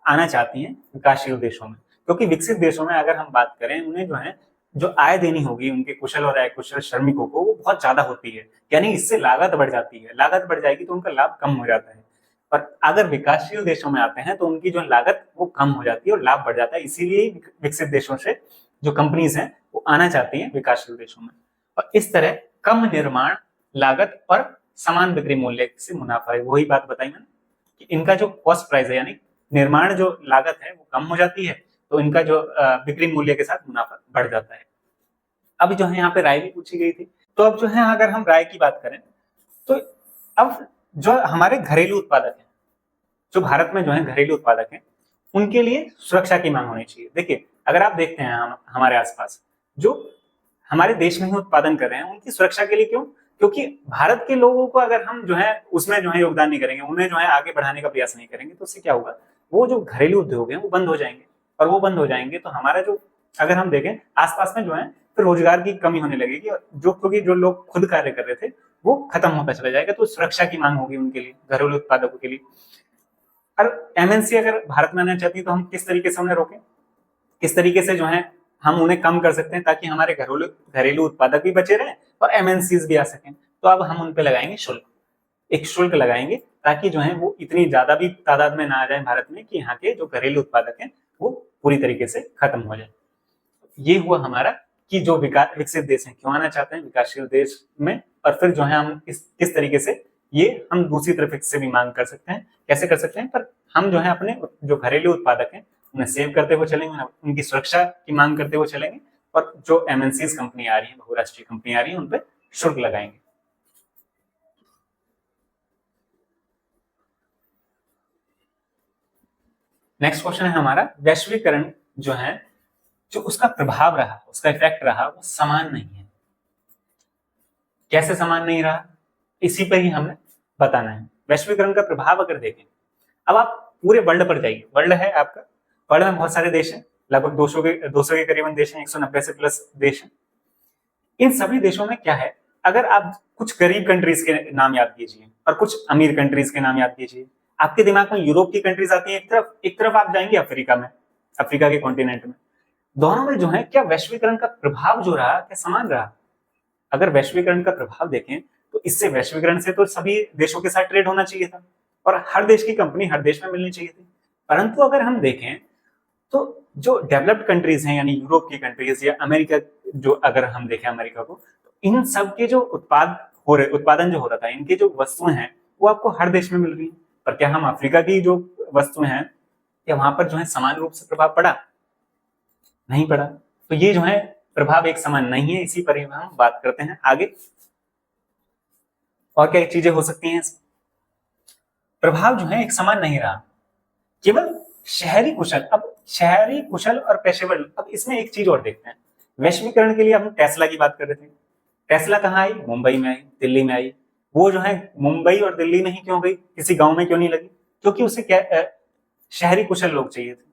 आना चाहती हैं विकासशील देशों में, क्योंकि विकसित देशों में अगर हम बात करें, उन्हें जो है जो आय देनी होगी उनके कुशल और अकुशल श्रमिकों को, वो बहुत ज्यादा होती है, यानी इससे लागत बढ़ जाती है। लागत बढ़ जाएगी तो उनका लाभ कम हो जाता है। और अगर विकासशील देशों में आते हैं तो उनकी जो लागत वो कम हो जाती है और लाभ बढ़ जाता है। इसीलिए विकसित देशों से जो कंपनीज हैं वो आना चाहती हैं विकासशील देशों में। और इस तरह कम निर्माण लागत और समान बिक्री मूल्य से मुनाफा है। वही बात बताई मैंने कि इनका जो कॉस्ट प्राइस है, यानी निर्माण जो लागत है वो कम हो जाती है, तो इनका जो बिक्री मूल्य के साथ मुनाफा बढ़ जाता है। अब जो है यहाँ पे राय भी पूछी गई थी, तो अब जो है अगर हम राय की बात करें तो अब जो हमारे घरेलू उत्पादक हैं, जो भारत में जो है घरेलू उत्पादक हैं, उनके लिए सुरक्षा की मांग होनी चाहिए। देखिए अगर आप देखते हैं हमारे आसपास जो हमारे देश में ही उत्पादन कर रहे हैं, उनकी सुरक्षा के लिए क्यों, क्योंकि भारत के लोगों को अगर हम जो है उसमें जो है योगदान नहीं करेंगे, उन्हें जो है आगे बढ़ाने का प्रयास नहीं करेंगे, तो उससे क्या होगा, वो जो घरेलू उद्योग है वो बंद हो जाएंगे। और वो बंद हो जाएंगे तो हमारा जो, अगर हम देखें आसपास में जो है, तो रोजगार की कमी होने लगेगी, क्योंकि जो लोग खुद कार्य कर रहे थे वो खत्म होता चला जाएगा। तो सुरक्षा की मांग होगी उनके लिए, घरेलू उत्पादकों के लिए। और एमएनसी अगर भारत में आना चाहती है तो हम किस तरीके से उन्हें रोकें, किस तरीके से जो है हम उन्हें कम कर सकते हैं, ताकि हमारे घरेलू उत्पादक भी बचे रहें और एमएनसीज भी आ सकें। तो अब हम उन पे लगाएंगे शुल्क, एक शुल्क लगाएंगे, ताकि जो है वो इतनी ज्यादा भी तादाद में ना आ जाए भारत में कि यहाँ के जो घरेलू उत्पादक हैं वो पूरी तरीके से खत्म हो जाए। ये हुआ हमारा कि जो विकसित देश हैं क्यों आना चाहते हैं विकासशील देश में, और फिर जो है हम किस तरीके से ये हम दूसरी तरफ से भी मांग कर सकते हैं, कैसे कर सकते हैं। पर हम जो है अपने जो घरेलू उत्पादक हैं उन्हें सेव करते हुए चलेंगे, उनकी सुरक्षा की मांग करते हुए चलेंगे, और जो एमएनसीज कंपनी आ रही है, बहुराष्ट्रीय कंपनी आ रही है, उन पर शुल्क लगाएंगे। नेक्स्ट क्वेश्चन है हमारा, वैश्वीकरण जो है, जो उसका प्रभाव रहा, उसका इफेक्ट रहा, वो समान नहीं है। कैसे समान नहीं रहा, इसी पर ही हमें बताना है। वैश्वीकरण का प्रभाव अगर देखें, अब आप पूरे वर्ल्ड पर जाइए, वर्ल्ड है आपका, वर्ल्ड में बहुत सारे देश हैं, लगभग 200 के करीबन देश हैं, 190 से प्लस देश हैं। इन सभी देशों में क्या है, अगर आप कुछ गरीब कंट्रीज के नाम याद कीजिए और कुछ अमीर कंट्रीज के नाम याद कीजिए, आपके दिमाग में यूरोप की कंट्रीज आती है एक तरफ आप जाएंगे अफ्रीका में, अफ्रीका के कॉन्टिनेंट में। दोनों में जो है क्या वैश्वीकरण का प्रभाव जो रहा, क्या समान रहा? अगर वैश्वीकरण का प्रभाव देखें तो इससे वैश्वीकरण से तो सभी देशों के साथ ट्रेड होना चाहिए था और हर देश की कंपनी हर देश में मिलनी चाहिए थी। परंतु अगर हम देखें तो जो डेवलप्ड कंट्रीज हैं, यानी यूरोप की कंट्रीज या अमेरिका, जो अगर हम देखें अमेरिका को, तो इन सब के जो उत्पादन जो हो रहा था, इनके जो वस्तुएं हैं वो आपको हर देश में मिल रही है। पर क्या हम अफ्रीका की जो वस्तुएं हैं, क्या वहां पर जो है समान रूप से प्रभाव पड़ा? नहीं पड़ा। तो ये जो है प्रभाव एक समान नहीं है, इसी पर ही हम बात करते हैं आगे। और क्या चीजें हो सकती हैं? प्रभाव जो है एक समान नहीं रहा, केवल शहरी कुशल, अब शहरी कुशल और पेशेवर। अब इसमें एक चीज और देखते हैं, वैश्वीकरण के लिए हम टेस्ला की बात कर रहे थे। टेस्ला कहाँ आई? मुंबई में आई, दिल्ली में आई। वो जो है मुंबई और दिल्ली में ही क्यों गई, किसी गांव में क्यों नहीं लगी? क्योंकि उसे क्या शहरी कुशल लोग चाहिए थे।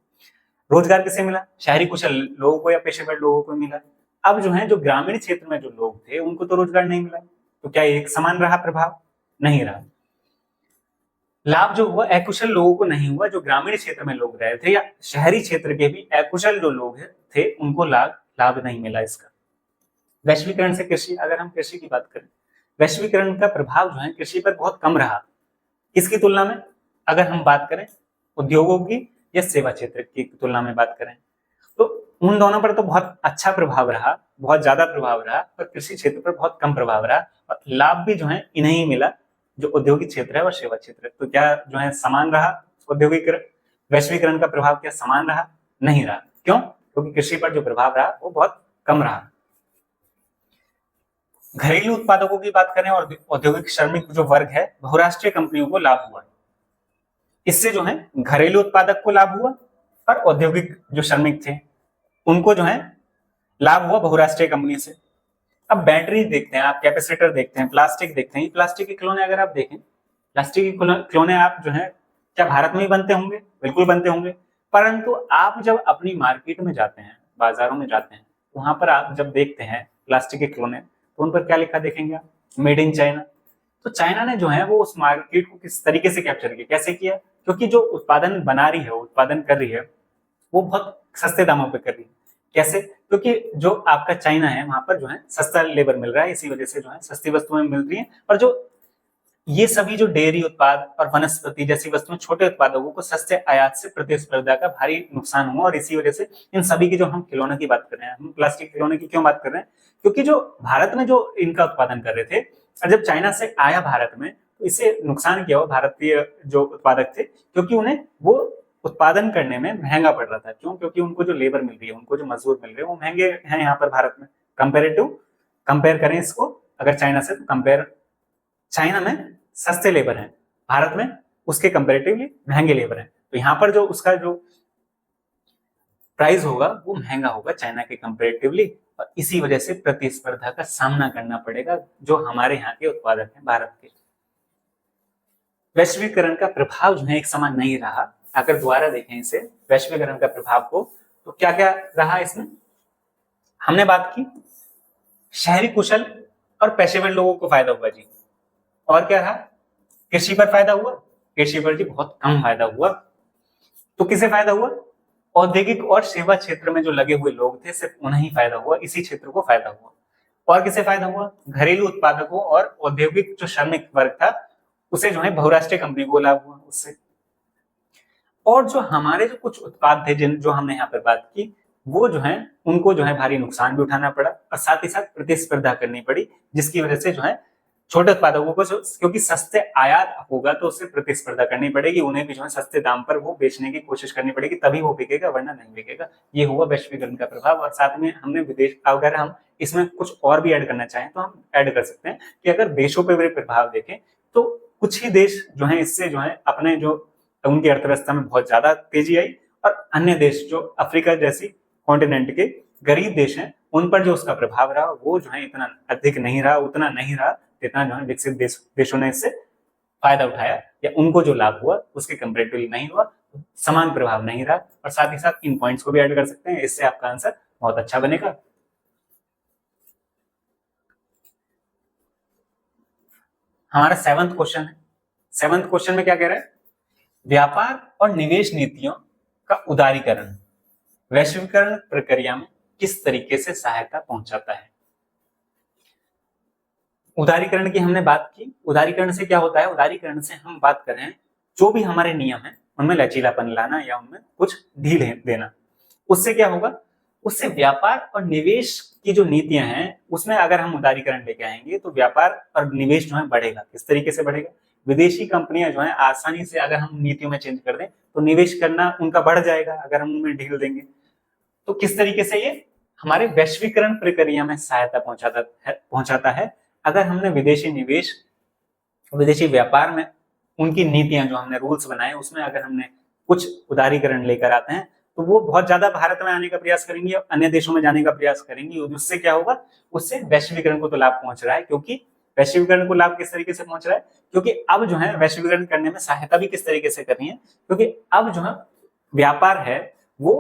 रोजगार किसे मिला? शहरी कुशल लोगों को या पेशेवर लोगों को मिला। अब जो है जो ग्रामीण क्षेत्र में जो लोग थे उनको तो रोजगार नहीं मिला, तो क्या एक समान रहा प्रभाव? नहीं रहा। लाभ जो हुआ अकुशल लोगों को नहीं हुआ, जो ग्रामीण क्षेत्र में लोग रहे थे या शहरी क्षेत्र के भी अकुशल जो लोग थे उनको लाभ नहीं मिला इसका। वैश्वीकरण से कृषि, अगर हम कृषि की बात करें, वैश्वीकरण का प्रभाव जो है कृषि पर बहुत कम रहा। किसकी तुलना में? अगर हम बात करें उद्योगों की या सेवा क्षेत्र की तुलना में बात करें, तो उन दोनों पर तो बहुत अच्छा प्रभाव रहा, बहुत ज्यादा प्रभाव रहा, पर कृषि क्षेत्र पर बहुत कम प्रभाव रहा और लाभ भी जो है इन्हें ही मिला, जो औद्योगिक क्षेत्र है और सेवा क्षेत्र है। तो क्या जो है समान रहा औद्योगिक वैश्वीकरण का प्रभाव? क्या समान रहा? नहीं रहा। क्यों? क्योंकि कृषि पर जो प्रभाव रहा वो बहुत कम रहा। घरेलू उत्पादकों की बात करें और औद्योगिक श्रमिक जो वर्ग है, बहुराष्ट्रीय कंपनियों को लाभ हुआ। इससे जो है घरेलू उत्पादक को लाभ हुआ और औद्योगिक जो श्रमिक थे उनको जो है लाभ हुआ बहुराष्ट्रीय कंपनी से। अब बैटरी देखते हैं आप, कैपेसिटर देखते हैं, प्लास्टिक देखते हैं। प्लास्टिक के खिलौने अगर आप देखें, प्लास्टिक के खिलौने आप जो है क्या भारत में ही बनते होंगे? बिल्कुल बनते होंगे। परंतु आप जब अपनी मार्केट में जाते हैं, बाजारों में जाते हैं, वहां पर आप जब देखते हैं प्लास्टिक के खिलौने, तो उन पर क्या लिखा देखेंगे आप? Made in China. तो चाइना ने जो है वो उस मार्केट को किस तरीके से कैप्चर किया, कैसे किया? क्योंकि जो उत्पादन बना रही है, उत्पादन कर रही है, वो बहुत सस्ते दामों पे कर रही है। कैसे? क्योंकि जो आपका चाइना है वहां पर जो है सस्ता लेबर मिल रहा है, इसी वजह से जो है सस्ती वस्तुएं मिल रही हैं। और जो ये सभी जो डेयरी उत्पाद और वनस्पति जैसी वस्तुएं छोटे उत्पादकों को सस्ते आयात से प्रतिस्पर्धा का भारी नुकसान हुआ और इसी वजह से इन सभी की जो हम खिलौने की बात कर रहे हैं, हम प्लास्टिक खिलौने की क्यों बात कर रहे हैं? क्योंकि जो भारत में जो इनका उत्पादन कर रहे थे और जब चाइना से आया भारत में, तो इसे नुकसान किया हुआ भारतीय जो उत्पादक थे, क्योंकि उन्हें वो उत्पादन करने में महंगा पड़ रहा था। क्यों? क्योंकि उनको जो लेबर मिल रही है, उनको जो मजदूर मिल रहे हैं वो महंगे हैं यहाँ पर भारत में। कंपेयर करें इसको अगर चाइना से, तो कंपेयर चाइना में सस्ते लेबर हैं, भारत में उसके कंपेरेटिवली महंगे लेबर हैं। तो यहाँ पर जो उसका जो प्राइस होगा वो महंगा होगा चाइना के कंपेरेटिवली, और इसी वजह से प्रतिस्पर्धा का सामना करना पड़ेगा जो हमारे यहाँ के उत्पादक हैं भारत के। वैश्वीकरण का प्रभाव जो है एक समान नहीं रहा। अगर दोबारा देखें इसे, वैश्वीकरण का प्रभाव को, तो क्या क्या रहा इसमें? हमने बात की शहरी कुशल और पेशेवर लोगों को फायदा हुआ जी। और क्या रहा? कृषि पर फायदा हुआ। कृषि पर जी बहुत कम फायदा हुआ। तो किसे फायदा हुआ? औद्योगिक और सेवा क्षेत्र में जो लगे हुए लोग थे सिर्फ उन्हें ही फायदा हुआ, इसी क्षेत्र को फायदा हुआ। और किसे फायदा हुआ? घरेलू उत्पादकों और औद्योगिक जो श्रमिक वर्ग था उसे जो है बहुराष्ट्रीय कंपनी को लाभ हुआ उससे। और जो हमारे जो कुछ उत्पाद थे जिन जो हमने यहाँ पर बात की, वो जो है उनको जो है भारी नुकसान भी उठाना पड़ा और साथ ही साथ प्रतिस्पर्धा करनी पड़ी, जिसकी वजह से जो है छोटे उत्पादकों को, क्योंकि सस्ते आयात होगा तो उससे प्रतिस्पर्धा करनी पड़ेगी, उन्हें भी जो है सस्ते दाम पर वो बेचने की कोशिश करनी पड़ेगी, तभी वो बिकेगा, वरना नहीं बिकेगा। ये हुआ वैश्वीकरण का प्रभाव। और साथ में हमने विदेश, अगर हम इसमें कुछ और भी ऐड करना चाहें तो हम ऐड कर सकते हैं कि अगर देशों पर भी प्रभाव देखें तो कुछ ही देश जो है इससे जो है अपने जो उनकी अर्थव्यवस्था में बहुत ज्यादा तेजी आई, और अन्य देश जो अफ्रीका जैसी कॉन्टिनेंट के गरीब देश हैं उन पर जो उसका प्रभाव रहा वो जो है इतना अधिक नहीं रहा, उतना नहीं रहा जितना जो है विकसित देशों ने इससे फायदा उठाया, या उनको जो लाभ हुआ उसके कंपेरेटिवली नहीं हुआ, समान प्रभाव नहीं रहा। और साथ ही साथ इन पॉइंट्स को भी ऐड कर सकते हैं, इससे आपका आंसर बहुत अच्छा बनेगा। हमारा 7th क्वेश्चन है। 7th क्वेश्चन में क्या कह रहा है? व्यापार और निवेश नीतियों का उदारीकरण वैश्वीकरण प्रक्रिया में किस तरीके से सहायता पहुंचाता है? उदारीकरण की हमने बात की। उदारीकरण से क्या होता है? उदारीकरण से हम बात कर रहे हैं जो भी हमारे नियम है उनमें लचीलापन लाना या उनमें कुछ ढील देना। उससे क्या होगा? उससे व्यापार और निवेश की जो नीतियां हैं उसमें अगर हम उदारीकरण लेके आएंगे तो व्यापार और निवेश जो है बढ़ेगा। किस तरीके से बढ़ेगा? विदेशी कंपनियां जो है आसानी से, अगर हम नीतियों में चेंज कर दें तो निवेश करना उनका बढ़ जाएगा अगर हम उनमें ढील देंगे। तो किस तरीके से ये हमारे वैश्वीकरण प्रक्रिया में सहायता पहुंचाता है। अगर हमने विदेशी निवेश, विदेशी व्यापार में उनकी नीतियां जो हमने रूल्स बनाए उसमें अगर हमने कुछ उदारीकरण लेकर आते हैं तो वो बहुत ज्यादा भारत में आने का प्रयास करेंगे और अन्य देशों में जाने का प्रयास करेंगे। उससे क्या होगा? उससे वैश्वीकरण को तो लाभ पहुंच रहा है, क्योंकि वैश्वीकरण को लाभ किस तरीके से पहुंच रहा है, क्योंकि अब जो है वैश्वीकरण करने में सहायता भी किस तरीके से कर रही है, क्योंकि अब जो है व्यापार है वो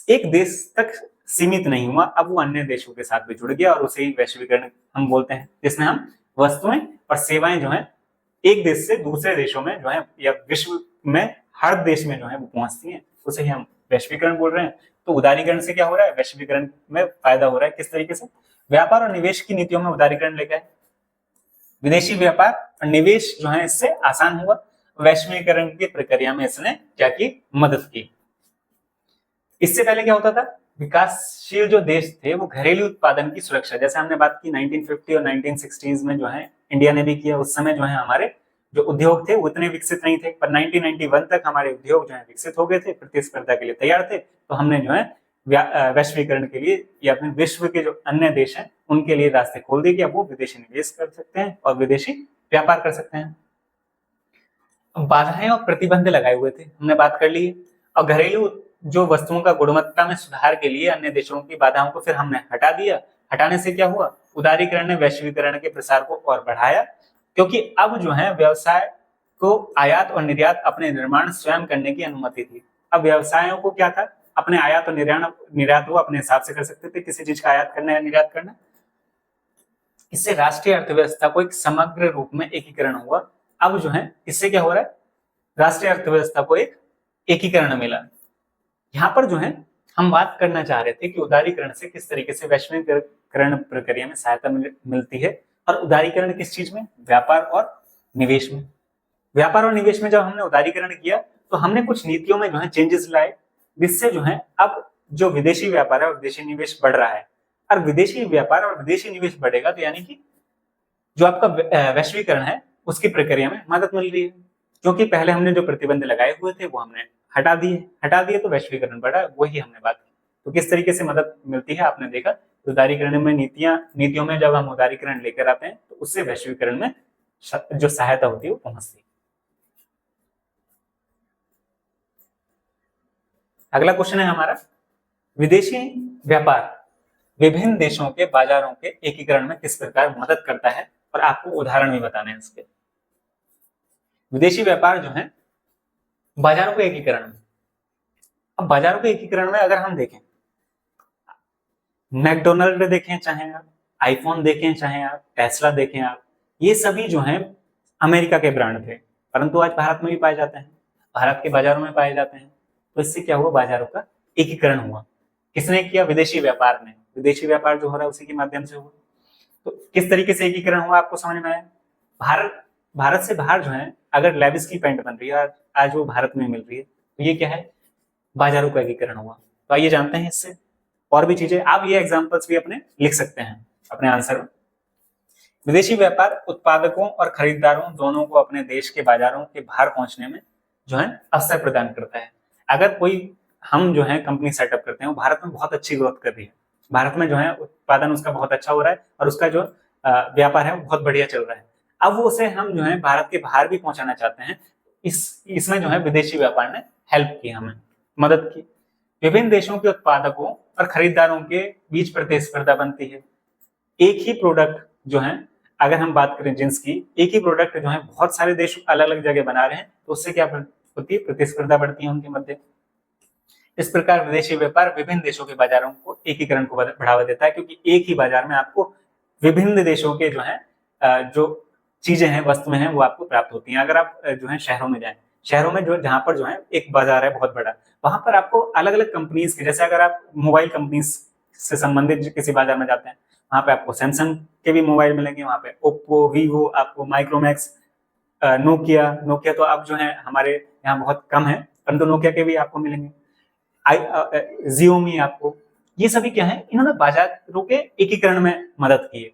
एक देश तक सीमित नहीं हुआ, अब वो अन्य देशों के साथ भी जुड़ गया और उसे ही वैश्वीकरण हम बोलते हैं, जिसमें हम वस्तुएं और सेवाएं जो है एक देश से दूसरे देशों में जो है या विश्व में हर देश में जो है वो पहुंचती है, उसे ही हम वैश्वीकरण बोल रहे हैं। तो उदारीकरण से क्या हो रहा है, वैश्वीकरण में फायदा हो रहा है। किस तरीके से, व्यापार और निवेश की नीतियों में उदारीकरण लेकर आए, विदेशी व्यापार और निवेश जो है इससे आसान हुआ, वैश्वीकरण की प्रक्रिया में इसने क्या की, मदद की। इससे पहले क्या होता था, विकासशील जो देश थे वो घरेलू उत्पादन की सुरक्षा, जैसे हमने बात की 1950 और 1960s में जो है इंडिया ने भी किया, उस समय जो है हमारे जो उद्योग थे वो उतने विकसित नहीं थे, पर 1991 तक हमारे उद्योग जो है विकसित हो गए थे, प्रतिस्पर्धा के लिए तैयार थे, तो हमने जो है वैश्वीकरण के लिए या अपने विश्व के जो अन्य देश हैं उनके लिए रास्ते खोल दिए कि अब वो विदेशी निवेश कर सकते हैं और विदेशी व्यापार कर सकते हैं। बाधाएं और प्रतिबंध लगाए हुए थे, हमने बात कर ली, और घरेलू जो वस्तुओं का गुणवत्ता में सुधार के लिए अन्य देशों की बाधाओं को फिर हमने हटा दिया। हटाने से क्या हुआ, उदारीकरण ने वैश्वीकरण के प्रसार को और बढ़ाया, क्योंकि अब जो है व्यवसाय को आयात और निर्यात अपने निर्माण स्वयं करने की अनुमति थी। अब व्यवसायों को क्या था, अपने आयात और निर्यात को अपने हिसाब से कर सकते थे, किसी चीज का आयात करना या निर्यात करना। इससे राष्ट्रीय अर्थव्यवस्था को एक समग्र रूप में एकीकरण हुआ। अब जो है इससे क्या हो रहा है, राष्ट्रीय अर्थव्यवस्था को एक एकीकरण मिला। यहाँ पर जो है हम बात करना चाह रहे थे कि उदारीकरण से किस तरीके से वैश्वीकरण प्रक्रिया में सहायता मिलती है, और उदारीकरण किस चीज में, व्यापार और निवेश में। व्यापार और निवेश में जब हमने उदारीकरण किया तो हमने कुछ नीतियों में जो है चेंजेस लाए, जिससे जो है अब जो विदेशी व्यापार है और विदेशी निवेश बढ़ रहा है, और विदेशी व्यापार और विदेशी निवेश बढ़ेगा तो यानी कि जो आपका वैश्वीकरण है उसकी प्रक्रिया में मदद मिल रही है, क्योंकि पहले हमने जो प्रतिबंध लगाए हुए थे वो हमने हटा दिए तो वैश्वीकरण बढ़ा, वही हमने बात की। तो किस तरीके से मदद मिलती है आपने देखा, उदारीकरण में नीतियों में जब हम उदारीकरण लेकर आते हैं तो उससे वैश्वीकरण में जो सहायता होती है वो पहुंचती है। अगला क्वेश्चन है हमारा, विदेशी व्यापार विभिन्न देशों के बाजारों के एकीकरण में किस प्रकार मदद करता है, और आपको उदाहरण भी बताने हैं इसके। विदेशी व्यापार जो है बाजारों के एकीकरण में, अब बाजारों के एकीकरण में अगर हम देखें, मैकडोनल्ड देखें चाहे आप, आईफोन देखें चाहे आप, टेस्ला देखें आप, ये सभी जो हैं अमेरिका के ब्रांड थे, परंतु आज भारत में भी पाए जाते हैं, भारत के बाजारों में पाए जाते हैं। तो इससे क्या हुआ, बाजारों का एकीकरण हुआ। किसने किया, विदेशी व्यापार ने। विदेशी व्यापार जो हो रहा है उसी के माध्यम से हुआ। तो किस तरीके से एकीकरण हुआ आपको समझ में आया। भारत से बाहर जो है अगर लेविस की पैंट बन रही है आज वो भारत में मिल रही है, तो ये क्या है, बाजारों का एकीकरण हुआ। तो आइए जानते हैं इससे और भी चीजें, आप ये एग्जांपल्स भी अपने लिख सकते हैं अपने आंसर में। विदेशी व्यापार उत्पादकों और खरीदारों दोनों को अपने देश के बाजारों के बाहर पहुंचने में जो है अवसर प्रदान करता है। अगर कोई हम जो है कंपनी सेटअप करते हैं, वो भारत में बहुत अच्छी ग्रोथ कर रही है, भारत में जो है उत्पादन उसका बहुत अच्छा हो रहा है और उसका जो व्यापार है वो बहुत बढ़िया चल रहा है, अब वो उसे हम जो है भारत के बाहर भी पहुंचाना चाहते हैं, इसमें जो है विदेशी व्यापार ने हेल्प की, हमें मदद की। विभिन्न देशों के उत्पादकों और खरीदारों के बीच प्रतिस्पर्धा बनती है। एक ही प्रोडक्ट जो है, अगर हम बात करें जींस की, एक ही प्रोडक्ट जो है बहुत सारे देश अलग अलग जगह बना रहे हैं, तो उससे क्या होती है, प्रतिस्पर्धा बढ़ती है उनके मध्य। इस प्रकार विदेशी व्यापार विभिन्न देशों के बाजारों को एकीकरण को बढ़ावा देता है, क्योंकि एक ही बाजार में आपको विभिन्न देशों के जो है जो चीजें हैं, वस्तुएं हैं, वो आपको प्राप्त होती हैं। अगर आप जो है शहरों में जाएं, शहरों में जो जहां पर जो है एक बाजार है बहुत बड़ा, वहां पर आपको अलग अलग कंपनीज के, जैसे अगर आप मोबाइल कंपनीज से संबंधित किसी बाजार में जाते हैं, वहां पे आपको सैमसंग के भी मोबाइल मिलेंगे, वहां पे ओप्पो, वीवो, आपको माइक्रोमैक्स, नोकिया तो अब जो है हमारे यहाँ बहुत कम है, परंतु नोकिया के भी आपको मिलेंगे, जियोमी आपको। ये सभी क्या है, इन्होंने बाजारों के एकीकरण में मदद की है।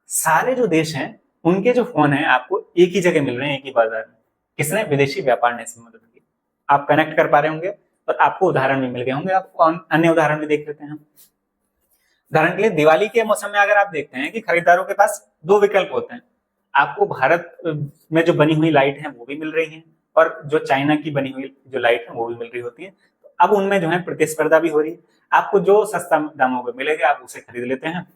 सारे जो देश हैं उनके जो फोन है आपको एक ही जगह मिल रहे हैं, एक ही बाजार में। किसने, विदेशी व्यापार ने इसमें मदद की। आप कनेक्ट कर पा रहे होंगे और आपको उदाहरण भी मिल गए होंगे। आपको अन्य उदाहरण भी देख लेते हैं। उदाहरण के लिए दिवाली के मौसम में अगर आप देखते हैं कि खरीदारों के पास दो विकल्प होते हैं, आपको भारत में जो बनी हुई लाइट है वो भी मिल रही है, और जो चाइना की बनी हुई जो लाइट है वो भी मिल रही होती है। तो अब उनमें जो है प्रतिस्पर्धा भी हो रही है, आपको जो सस्ता दामों पर मिलेगा आप उसे खरीद लेते हैं।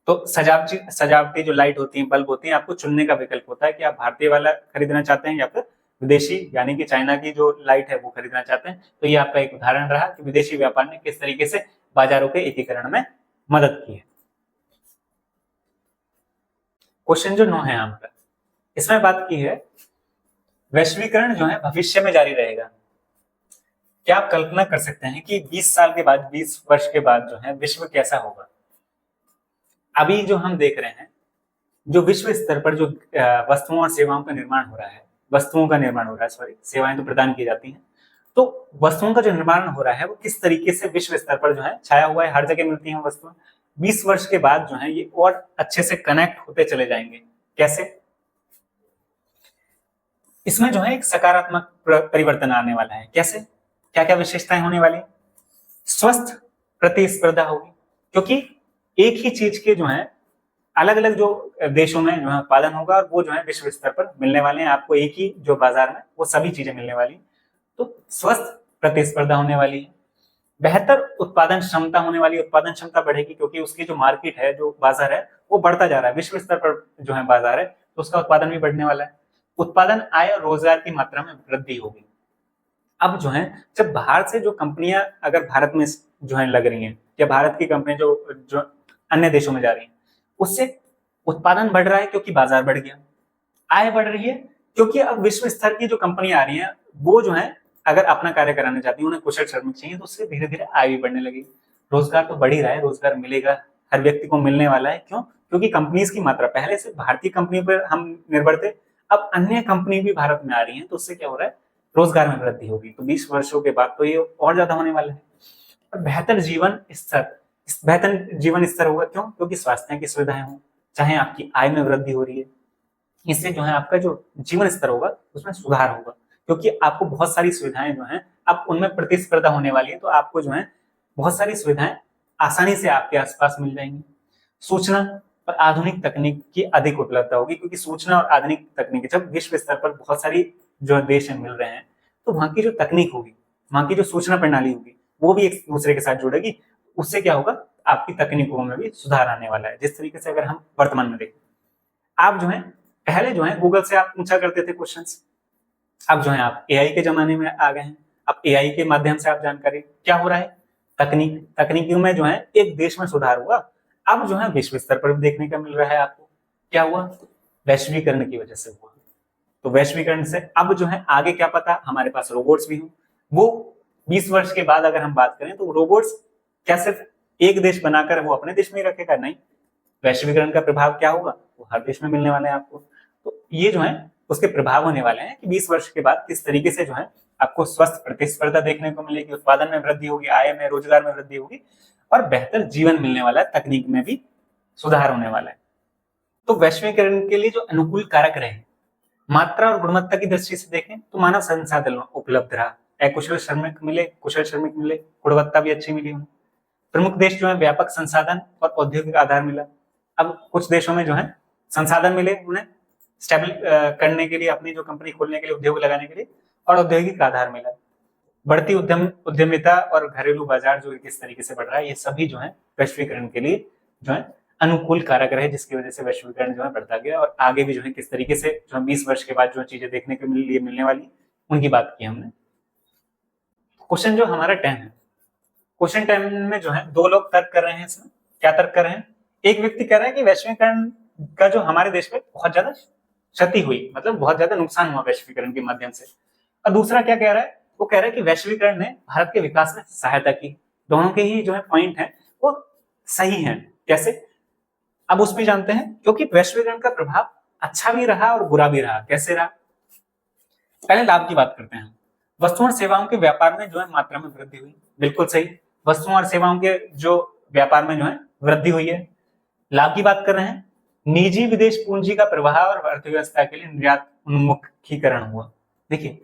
तो सजावटी जो लाइट होती है, बल्ब होती है, आपको चुनने का विकल्प होता है कि आप भारतीय वाला खरीदना चाहते हैं या फिर विदेशी यानी कि चाइना की जो लाइट है वो खरीदना चाहते हैं। तो ये आपका एक उदाहरण रहा कि विदेशी व्यापार ने किस तरीके से बाजारों के एकीकरण में मदद की है। क्वेश्चन जो 9 है आपका, इसमें बात की है वैश्वीकरण जो है भविष्य में जारी रहेगा। क्या आप कल्पना कर सकते हैं कि 20 साल के बाद, 20 वर्ष के बाद जो है विश्व कैसा होगा? अभी जो हम देख रहे हैं, जो विश्व स्तर पर जो वस्तुओं और सेवाओं का निर्माण हो रहा है, सॉरी, सेवाएं तो प्रदान की जाती हैं, तो वस्तुओं का जो निर्माण हो रहा है वो किस तरीके से विश्व स्तर पर जो है छाया हुआ है, हर जगह मिलती है वस्तुएं। 20 वर्ष के बाद जो है ये और अच्छे से कनेक्ट होते चले जाएंगे। कैसे? इसमें जो है एक सकारात्मक परिवर्तन आने वाला है। कैसे? क्या क्या विशेषताएं होने वाली? स्वस्थ प्रतिस्पर्धा होगी, क्योंकि एक ही चीज के जो है अलग अलग जो देशों में जो है उत्पादन होगा और वो जो है विश्व स्तर पर मिलने वाले हैं आपको एक ही जो बाजार में, वो सभी चीजें मिलने वाली। तो स्वस्थ प्रतिस्पर्धा होने वाली है। बेहतर उत्पादन क्षमता होने वाली, उत्पादन क्षमता बढ़ेगी क्योंकि उसकी जो मार्केट है, जो बाजार है, वो बढ़ता जा रहा है। विश्व स्तर पर जो है बाजार है तो उसका उत्पादन भी बढ़ने वाला है। उत्पादन, आय और रोजगार की मात्रा में वृद्धि होगी। अब जो है जब बाहर से जो कंपनियां अगर भारत में जो है लग रही हैं या भारत की कंपनी जो अन्य देशों में जा रही हैं, उससे उत्पादन बढ़ रहा है क्योंकि बाजार बढ़ गया। आय बढ़ रही है क्योंकि अब विश्व स्तर की जो कंपनियां आ रही हैं वो जो है अगर अपना कार्य कराना चाहती है, उन्हें कुशल श्रमिक चाहिए, तो उससे धीरे धीरे आय भी बढ़ने लगी। रोजगार तो बढ़ ही रहा है, रोजगार मिलेगा, हर व्यक्ति को मिलने वाला है। क्यों? क्योंकि कंपनीज की मात्रा, पहले से भारतीय कंपनी पर हम निर्भर थे, अब अन्य कंपनी भी भारत में आ रही है, तो उससे क्या हो रहा है? रोजगार में वृद्धि होगी। तो 20 वर्षों के बाद तो ये और ज्यादा होने वाला है। और बेहतर जीवन स्तर होगा। क्यों? क्योंकि स्वास्थ्य की सुविधाएं हों, चाहे आपकी आय में वृद्धि हो रही है, इससे जो है आपका जो जीवन स्तर होगा उसमें सुधार होगा, क्योंकि आपको बहुत सारी सुविधाएं जो हैं अब उनमें प्रतिस्पर्धा होने वाली है, तो आपको जो है बहुत सारी सुविधाएं आसानी से आपके आसपास मिल जाएंगी। सूचना और आधुनिक तकनीक की अधिक उपलब्धता होगी, क्योंकि सूचना और आधुनिक तकनीक जब विश्व स्तर पर बहुत सारी जो देश मिल रहे हैं, तो वहां की जो तकनीक होगी, वहां की जो सूचना प्रणाली होगी, वो भी एक दूसरे के साथ जुड़ेगी। उससे क्या होगा? आपकी तकनीकों में भी सुधार आने वाला है। जिस तरीके से अगर हम वर्तमान में देखें, आप जो है पहले जो है गूगल से आप पूछा करते थे क्वेश्चंस, अब जो है आप एआई के जमाने में आ गए हैं। अब एआई के माध्यम से आप जानकारी, क्या हो रहा है? तकनीकी में जो है एक देश में सुधार हुआ, अब जो है विश्व स्तर पर भी देखने का मिल रहा है आपको। क्या हुआ? वैश्वीकरण की वजह से हुआ। तो वैश्वीकरण से अब जो है आगे क्या पता, हमारे पास रोबोट्स भी हो। वो 20 वर्ष के बाद अगर हम बात करें तो रोबोट्स क्या सिर्फ एक देश बनाकर वो अपने देश में ही रखेगा? नहीं, वैश्वीकरण का प्रभाव क्या होगा? वो हर देश में मिलने वाले हैं आपको। तो ये जो है उसके प्रभाव होने वाले हैं कि 20 वर्ष के बाद किस तरीके से जो है आपको स्वस्थ प्रतिस्पर्धा देखने को मिलेगी, उत्पादन में वृद्धि होगी, आय में, रोजगार में वृद्धि होगी और बेहतर जीवन मिलने वाला है, तकनीक में भी सुधार होने वाला है। तो वैश्वीकरण के लिए जो अनुकूल कारक रहे, मात्रा और गुणवत्ता की दृष्टि से देखें तो मानव संसाधन उपलब्ध रहा, कुशल श्रमिक मिले, गुणवत्ता भी अच्छी मिली उन्हें। प्रमुख देश जो है व्यापक संसाधन और औद्योगिक आधार मिला। अब कुछ देशों में जो है संसाधन मिले उन्हें स्टेबल करने के लिए, अपनी जो कंपनी खोलने के लिए, उद्योग लगाने के लिए, और औद्योगिक आधार मिला। बढ़ती उद्यमिता और घरेलू बाजार जो किस तरीके से बढ़ रहा है, ये सभी जो है वैश्वीकरण के लिए जो है अनुकूल कारक रहे, जिसकी वजह से वैश्वीकरण जो है बढ़ता गया। और आगे भी जो है किस तरीके से जो 20 वर्ष के बाद जो चीजें देखने के लिए मिलने वाली, उनकी बात की हमने। क्वेश्चन जो हमारा 10 है, क्वेश्चन 10 में जो है दो लोग तर्क कर रहे हैं। इसमें क्या तर्क कर रहे हैं? एक व्यक्ति कह रहा है कि वैश्वीकरण का जो हमारे देश में बहुत ज्यादा क्षति हुई, मतलब बहुत ज्यादा नुकसान हुआ वैश्वीकरण के माध्यम से। और दूसरा क्या कह रहा है? वो कह रहा है कि वैश्वीकरण ने भारत के विकास में सहायता की। दोनों के ही जो है पॉइंट है वो सही है। कैसे? अब उसमें जानते हैं, क्योंकि वैश्वीकरण का प्रभाव अच्छा भी रहा और बुरा भी रहा। कैसे रहा? पहले लाभ की बात करते हैं। वस्तुओं और सेवाओं के व्यापार में जो है मात्रा में वृद्धि हुई। बिल्कुल सही, वस्तुओं और सेवाओं के जो व्यापार में जो है वृद्धि हुई है। लाभ की बात कर रहे हैं, निजी विदेश पूंजी का प्रवाह और अर्थव्यवस्था के लिए निर्यात उन्मुखीकरण हुआ। देखिए,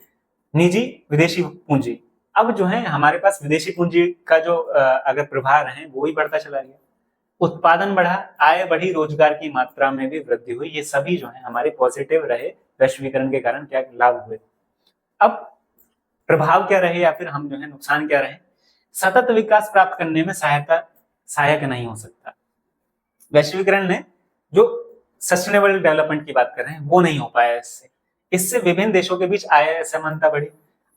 निजी विदेशी पूंजी, अब जो है हमारे पास विदेशी पूंजी का जो अगर प्रभाव है वो ही बढ़ता चला गया। उत्पादन बढ़ा, आय बढ़ी, रोजगार की मात्रा में भी वृद्धि हुई। ये सभी जो है हमारे पॉजिटिव रहे, वैश्वीकरण के कारण क्या लाभ हुए। अब प्रभाव क्या रहे या फिर हम जो है नुकसान क्या रहे? सतत विकास प्राप्त करने में सहायक नहीं हो सकता। वैश्वीकरण ने जो सस्टेनेबल डेवलपमेंट की बात कर रहे हैं वो नहीं हो पाया इससे। इससे विभिन्न देशों के बीच आय असमानता बढ़ी।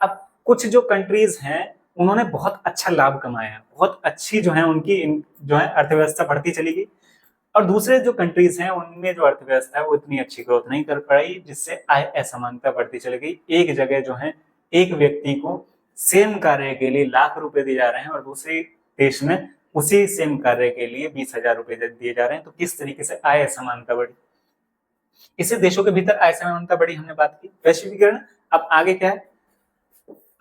अब कुछ जो कंट्रीज हैं उन्होंने बहुत अच्छा लाभ कमाया, बहुत अच्छी जो है उनकी जो है अर्थव्यवस्था बढ़ती चली गई, और दूसरे जो कंट्रीज हैं उनमें जो अर्थव्यवस्था है वो इतनी अच्छी ग्रोथ नहीं कर पाई, जिससे आय असमानता बढ़ती चली गई। एक जगह जो है एक व्यक्ति को सेम कार्य के लिए लाख रुपए दिए जा रहे हैं और दूसरे देश में उसी सेम कार्य के लिए 20,000 रुपए दिए जा रहे हैं, तो किस तरीके से आय असमानता बढ़ी। इससे देशों के भीतर आय असमानता बढ़ी, हमने बात की। वैश्वीकरण अब आगे क्या है,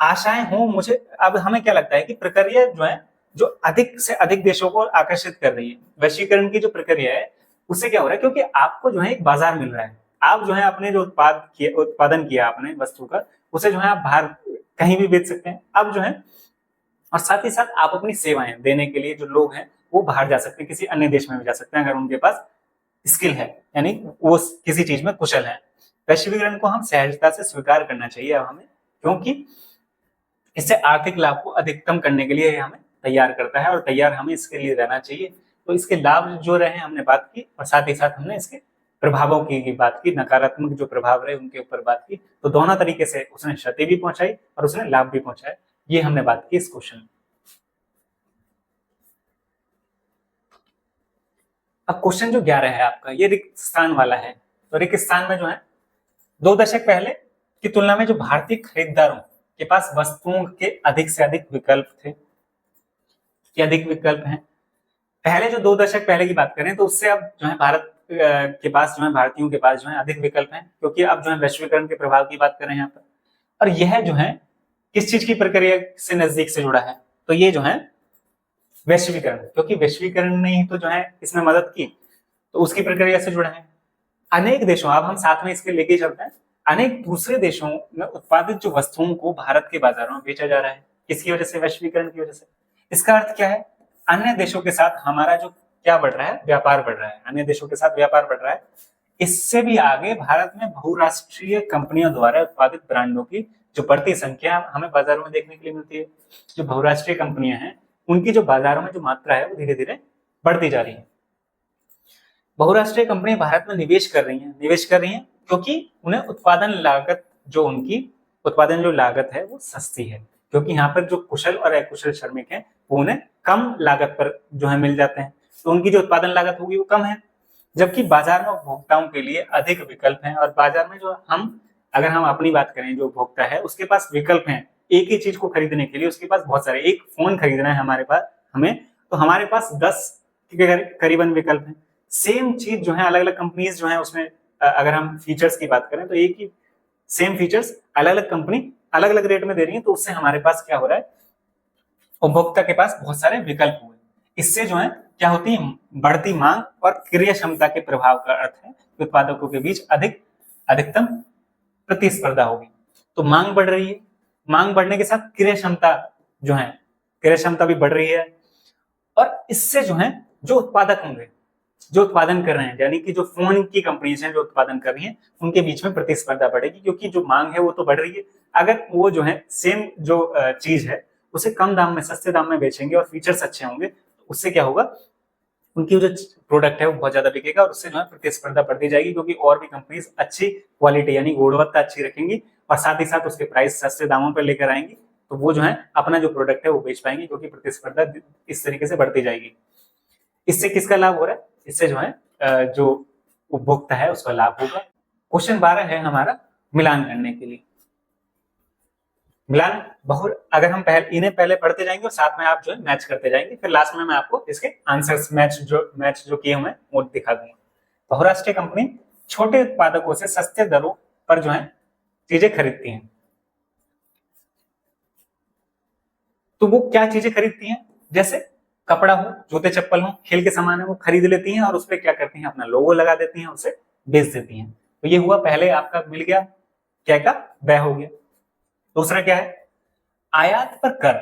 आशाएं हो मुझे, अब हमें क्या लगता है कि प्रक्रिया जो है जो अधिक से अधिक देशों को आकर्षित कर रही है। वैश्वीकरण की जो प्रक्रिया है उससे क्या हो रहा है, क्योंकि आपको जो है एक बाजार मिल रहा है, आप जो है अपने जो उत्पादन किया आपने वस्तु का, उसे जो है आप बाहर कहीं भी बेच सकते हैं। अब जो है और साथ ही साथ आप अपनी सेवाएं देने के लिए जो लोग हैं वो बाहर जा सकते हैं, किसी अन्य देश में भी जा सकते हैं अगर उनके पास स्किल है, यानी वो किसी चीज में कुशल है। वैश्वीकरण को हम सहजता से स्वीकार करना चाहिए अब हमें, क्योंकि इससे आर्थिक लाभ को अधिकतम करने के लिए हमें तैयार करता है और तैयार हमें इसके लिए रहना चाहिए। तो इसके लाभ जो रहे हमने बात की, और साथ ही साथ हमने इसके प्रभावों की बात की, नकारात्मक जो प्रभाव रहे उनके ऊपर बात की। तो दोनों तरीके से उसने क्षति भी पहुंचाई और उसने लाभ भी पहुंचाया, ये हमने बात की इस क्वेश्चन में। अब क्वेश्चन जो 11 है आपका, ये रिक्त स्थान वाला है। तो रिक्त स्थान में जो है 2 दशक पहले की तुलना में जो भारतीय खरीदारों के पास वस्तुओं के अधिक से अधिक विकल्प थे, कि अधिक विकल्प हैं। पहले जो 2 दशक पहले की बात करें तो उससे अब जो है भारत के पास जो है भारतीयों के पास जो है अधिक विकल्प हैं, क्योंकि अब जो है वैश्वीकरण के प्रभाव की बात कर रहे हैं यहाँ पर। और यह जो है किस चीज की प्रक्रिया से नजदीक से जुड़ा है, तो ये जो है वैश्वीकरण, क्योंकि वैश्वीकरण ने ही तो जो है इसमें मदद की, तो उसकी प्रक्रिया से जुड़ा है। अनेक देशों, अब हम साथ में इसके लेके चलते हैं, अनेक दूसरे देशों में उत्पादित जो वस्तुओं को भारत के बाजारों में बेचा जा रहा है, किसकी वजह से, वैश्वीकरण की वजह से। इसका अर्थ क्या है, अन्य देशों के साथ हमारा जो क्या बढ़ रहा है, व्यापार बढ़ रहा है, अन्य देशों के साथ व्यापार बढ़ रहा है। इससे भी आगे भारत में बहुराष्ट्रीय कंपनियों द्वारा उत्पादित ब्रांडों की जो बढ़ती संख्या हमें बाजारों में देखने के लिए मिलती है। जो बहुराष्ट्रीय कंपनियां हैं उनकी जो बाजारों में जो मात्रा है वो धीरे धीरे बढ़ती जा रही है। बहुराष्ट्रीय कंपनी भारत में निवेश कर रही हैं क्योंकि उन्हें उत्पादन लागत है वो सस्ती है, क्योंकि यहाँ पर जो कुशल और अकुशल श्रमिक हैं वो उन्हें कम लागत पर जो है मिल जाते हैं, तो उनकी जो उत्पादन लागत होगी वो कम है। जबकि बाजार में उपभोक्ताओं के लिए अधिक विकल्प हैं, और बाजार में जो अगर हम अपनी बात करें, जो उपभोक्ता है उसके पास विकल्प हैं एक ही चीज को खरीदने के लिए, उसके पास बहुत सारे, एक फोन खरीदना है हमारे पास हमें, तो हमारे पास 10 के करीबन विकल्प हैं। सेम चीज जो है अलग अलग कंपनीज जो है उसमें अगर हम फीचर्स की बात करें तो एक ही सेम फीचर्स अलग अलग कंपनी अलग अलग रेट में दे रही है, तो उससे हमारे पास क्या हो रहा है, उपभोक्ता के पास बहुत सारे विकल्प हुए। इससे जो है क्या होती है, बढ़ती मांग और क्रय क्षमता के प्रभाव का अर्थ है कि उत्पादकों के बीच अधिकतम प्रतिस्पर्धा होगी। तो मांग बढ़ रही है, मांग बढ़ने के साथ क्रय क्षमता भी बढ़ रही है, और इससे जो है जो उत्पादक होंगे, जो उत्पादन कर रहे हैं, यानी कि जो फोन की कंपनीज हैं जो उत्पादन कर रही हैं, उनके बीच में प्रतिस्पर्धा बढ़ेगी, क्योंकि जो मांग है वो तो बढ़ रही है। अगर वो जो है सेम जो चीज है उसे कम दाम में, सस्ते दाम में बेचेंगे और फीचर्स अच्छे होंगे, तो उससे क्या होगा, उनकी जो प्रोडक्ट है वो बहुत ज्यादा बिकेगा और उससे जो है प्रतिस्पर्धा बढ़ती जाएगी, क्योंकि और भी कंपनीज अच्छी क्वालिटी यानी गुणवत्ता अच्छी रखेंगी और साथ ही साथ उसके प्राइस सस्ते दामों पर लेकर आएंगी, तो वो जो है अपना जो प्रोडक्ट है वो बेच पाएंगे, क्योंकि प्रतिस्पर्धा इस तरीके से बढ़ती जाएगी। इससे किसका लाभ हो रहा है, इससे जो है जो उपभोक्ता है उसका लाभ होगा। क्वेश्चन 12 है हमारा मिलान करने के लिए। मिलान अगर हम इन्हें पहले पढ़ते जाएंगे और साथ में आप जो है मैच करते जाएंगे, फिर लास्ट में मैं आपको इसके आंसर्स मैच जो किए हुए वो दिखा दूंगा। बहुराष्ट्रीय कंपनी छोटे उत्पादकों से सस्ते दरों पर जो है चीजें खरीदती हैं। तो वो क्या चीजें खरीदती हैं, जैसे कपड़ा हो, जूते चप्पल हो, खेल के सामान है, वो खरीद लेती हैं और उस पर क्या करती हैं, अपना लोगो लगा देती हैं, उसे बेच देती हैं। तो ये हुआ, पहले आपका मिल गया, क्या का व्यय हो गया। दूसरा क्या है, आयात पर कर,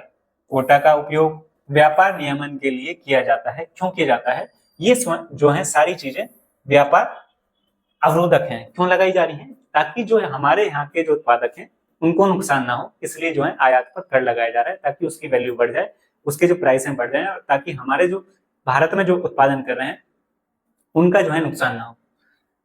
कोटा का उपयोग व्यापार नियमन के लिए किया जाता है। क्यों किया जाता है, ये जो है सारी चीजें व्यापार अवरोधक हैं, क्यों लगाई जा रही हैं, ताकि जो है हमारे यहाँ के जो उत्पादक हैं उनको नुकसान ना हो, इसलिए जो है आयात पर कर लगाया जा रहा है, ताकि उसकी वैल्यू बढ़ जाए, उसके जो प्राइस बढ़ जाए, ताकि हमारे जो भारत में जो उत्पादन कर रहे हैं उनका जो है नुकसान ना हो।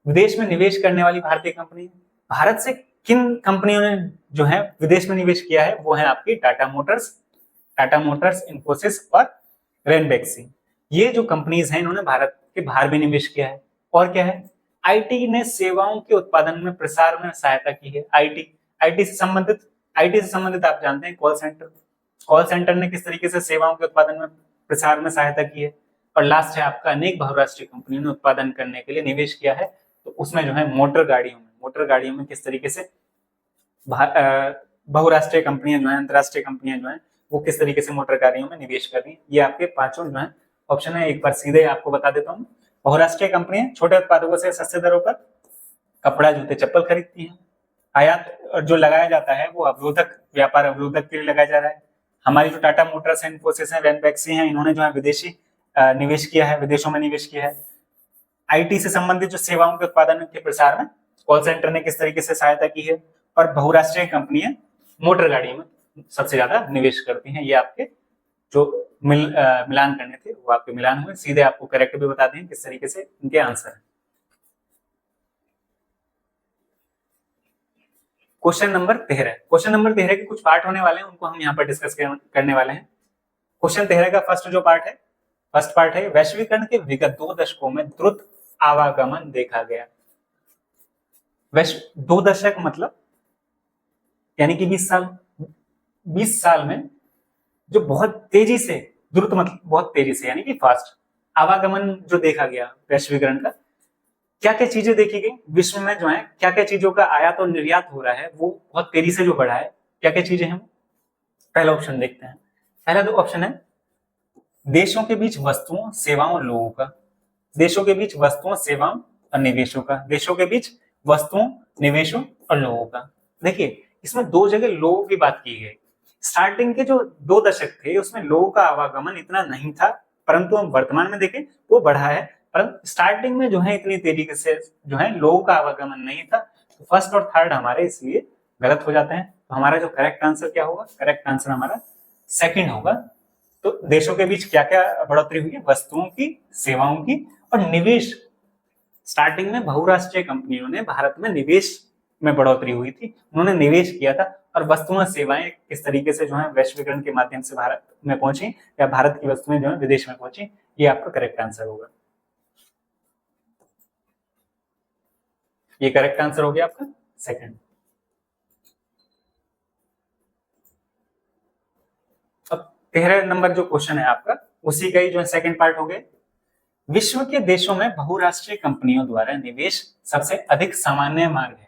विदेश में निवेश करने वाली भारतीय कंपनी, भारत से किन कंपनियों ने जो है विदेश में निवेश किया है, वो है आपकी टाटा मोटर्स, इन्फोसिस और रेनबेक्सी। ये जो कंपनीज हैं इन्होंने भारत के बाहर भी निवेश किया है। और क्या है, आईटी ने सेवाओं के उत्पादन में प्रसार में सहायता की है। आईटी से संबंधित आप जानते हैं कॉल सेंटर ने किस तरीके से सेवाओं के उत्पादन में प्रसार में सहायता की है। और लास्ट है आपका, अनेक बहुराष्ट्रीय कंपनियों ने उत्पादन करने के लिए निवेश किया है। तो उसमें जो है मोटर गाड़ियों में किस तरीके से बहुराष्ट्रीय कंपनियां जो है, अंतरराष्ट्रीय कंपनियां जो है, वो किस तरीके से मोटर गाड़ियों में निवेश कर रही है। ये आपके पांचों जो है ऑप्शन है। एक बार सीधे आपको बता देता हूँ। बहुराष्ट्रीय कंपनियां छोटे उत्पादकों से सस्ते दरों पर कपड़ा, जूते, चप्पल खरीदती हैं। आयात जो लगाया जाता है वो व्यापार अवरोधक के लिए लगाया जा रहा है। हमारी जो टाटा मोटर्स है, इन्फोसिस है, रेनबेक्सी है, इन्होंने जो है विदेशी निवेश किया है, विदेशों में निवेश किया है। आईटी से संबंधित जो सेवाओं के उत्पादन के प्रसार में कॉल सेंटर ने किस तरीके से सहायता की है। और बहुराष्ट्रीय कंपनियां मोटर गाड़ियों में सबसे ज्यादा निवेश करती हैं। ये आपके जो मिलान करने थे वो आपके मिलान हुए। सीधे आपको करेक्ट भी बता दें किस तरीके से इनके आंसर है। क्वेश्चन नंबर 13 के कुछ पार्ट होने वाले हैं, उनको हम यहाँ पर डिस्कस करने वाले हैं। क्वेश्चन 13 का फर्स्ट पार्ट है वैश्वीकरण के विगत 2 दशकों में द्रुत आवागमन देखा गया। 2 दशक मतलब यानी कि 20 साल में जो बहुत तेजी से, द्रुत मतलब बहुत तेजी से यानी कि फास्ट आवागमन जो देखा गया वैश्वीकरण का, क्या क्या चीजें देखी गई विश्व में जो है, क्या क्या चीजों का आयात और निर्यात हो रहा है, वो बहुत तेजी से जो बढ़ा है, क्या क्या चीजें हैं। पहला ऑप्शन देखते हैं। पहला जो ऑप्शन है देशों के बीच वस्तुओं, सेवाओं और लोगों का। देशों के बीच वस्तुओं, सेवाओं और निवेशों का। देशों के बीच वस्तुओं, निवेशों और लोगों का। देखिए इसमें 2 जगह लोगों की बात की गई। स्टार्टिंग के जो 2 दशक थे उसमें लोगों का आवागमन इतना नहीं था, परंतु हम वर्तमान में देखें वो बढ़ा है। परंतु स्टार्टिंग में जो है इतनी तेजी से जो है लोगों का आवागमन नहीं था। तो फर्स्ट और थर्ड हमारे इसलिए गलत हो जाते हैं। तो हमारा जो करेक्ट आंसर क्या होगा, करेक्ट आंसर हमारा सेकंड होगा। तो देशों के बीच क्या क्या बढ़ोतरी हुई है, वस्तुओं की, सेवाओं की और निवेश। स्टार्टिंग में बहुराष्ट्रीय कंपनियों ने भारत में निवेश में बढ़ोतरी हुई थी, उन्होंने निवेश किया था। और वस्तुएं, सेवाएं किस तरीके से जो है वैश्वीकरण के माध्यम से भारत में पहुंची, या भारत की वस्तुएं जो है विदेश में पहुंची, ये आपका करेक्ट आंसर होगा। ये करेक्ट आंसर हो गया आपका सेकंड। अब 13 नंबर जो क्वेश्चन है आपका, उसी का ही जो है सेकंड पार्ट हो गया। विश्व के देशों में बहुराष्ट्रीय कंपनियों द्वारा निवेश सबसे अधिक सामान्य मार्ग है।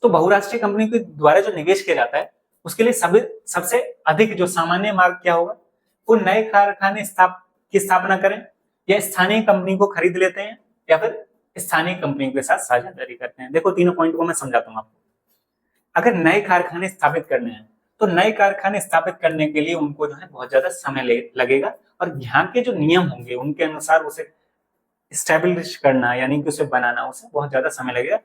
तो बहुराष्ट्रीय कंपनी के द्वारा जो निवेश किया जाता है उसके लिए सबसे अधिक जो सामान्य मार्ग क्या होगा, वो नए कारखाने की स्थापना करें, या स्थानीय कंपनी को खरीद लेते हैं, या फिर स्थानीय कंपनी के साथ साझेदारी करते हैं। देखो तीनों पॉइंट को मैं समझाता हूँ आपको। अगर नए कारखाने स्थापित करने हैं तो नए कारखाने स्थापित करने के लिए उनको जो है बहुत ज्यादा समय लगेगा, और यहाँ के जो नियम होंगे उनके अनुसार उसे स्टैब्लिश करना यानी कि उसे बनाना, उसे बहुत ज्यादा समय लगेगा।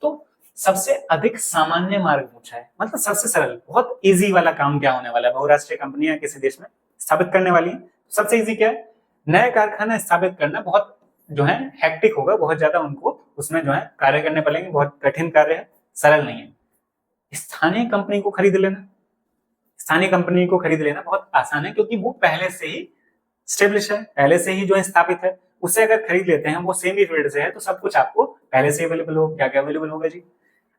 तो सबसे अधिक सामान्य मार्ग पूछा है, मतलब सबसे सरल, बहुत इजी वाला काम क्या होने वाला है। बहुराष्ट्रीय कंपनियां किसी देश में स्थापित करने वाली है, सबसे इजी क्या है, नया कारखाना स्थापित करना। बहुत जो है हेक्टिक होगा, बहुत ज्यादा उनको उसमें जो है कार्य करने पड़ेंगे, बहुत कठिन कार्य है, सरल नहीं है। स्थानीय कंपनी को खरीद लेना, स्थानीय कंपनी को खरीद लेना बहुत आसान है, क्योंकि वो पहले से ही स्टेब्लिश है, पहले से ही जो है स्थापित है। उससे अगर खरीद लेते हैं, वो सेम ही फील्ड से है, तो सब कुछ आपको पहले से अवेलेबल हो। क्या क्या अवेलेबल होगा जी,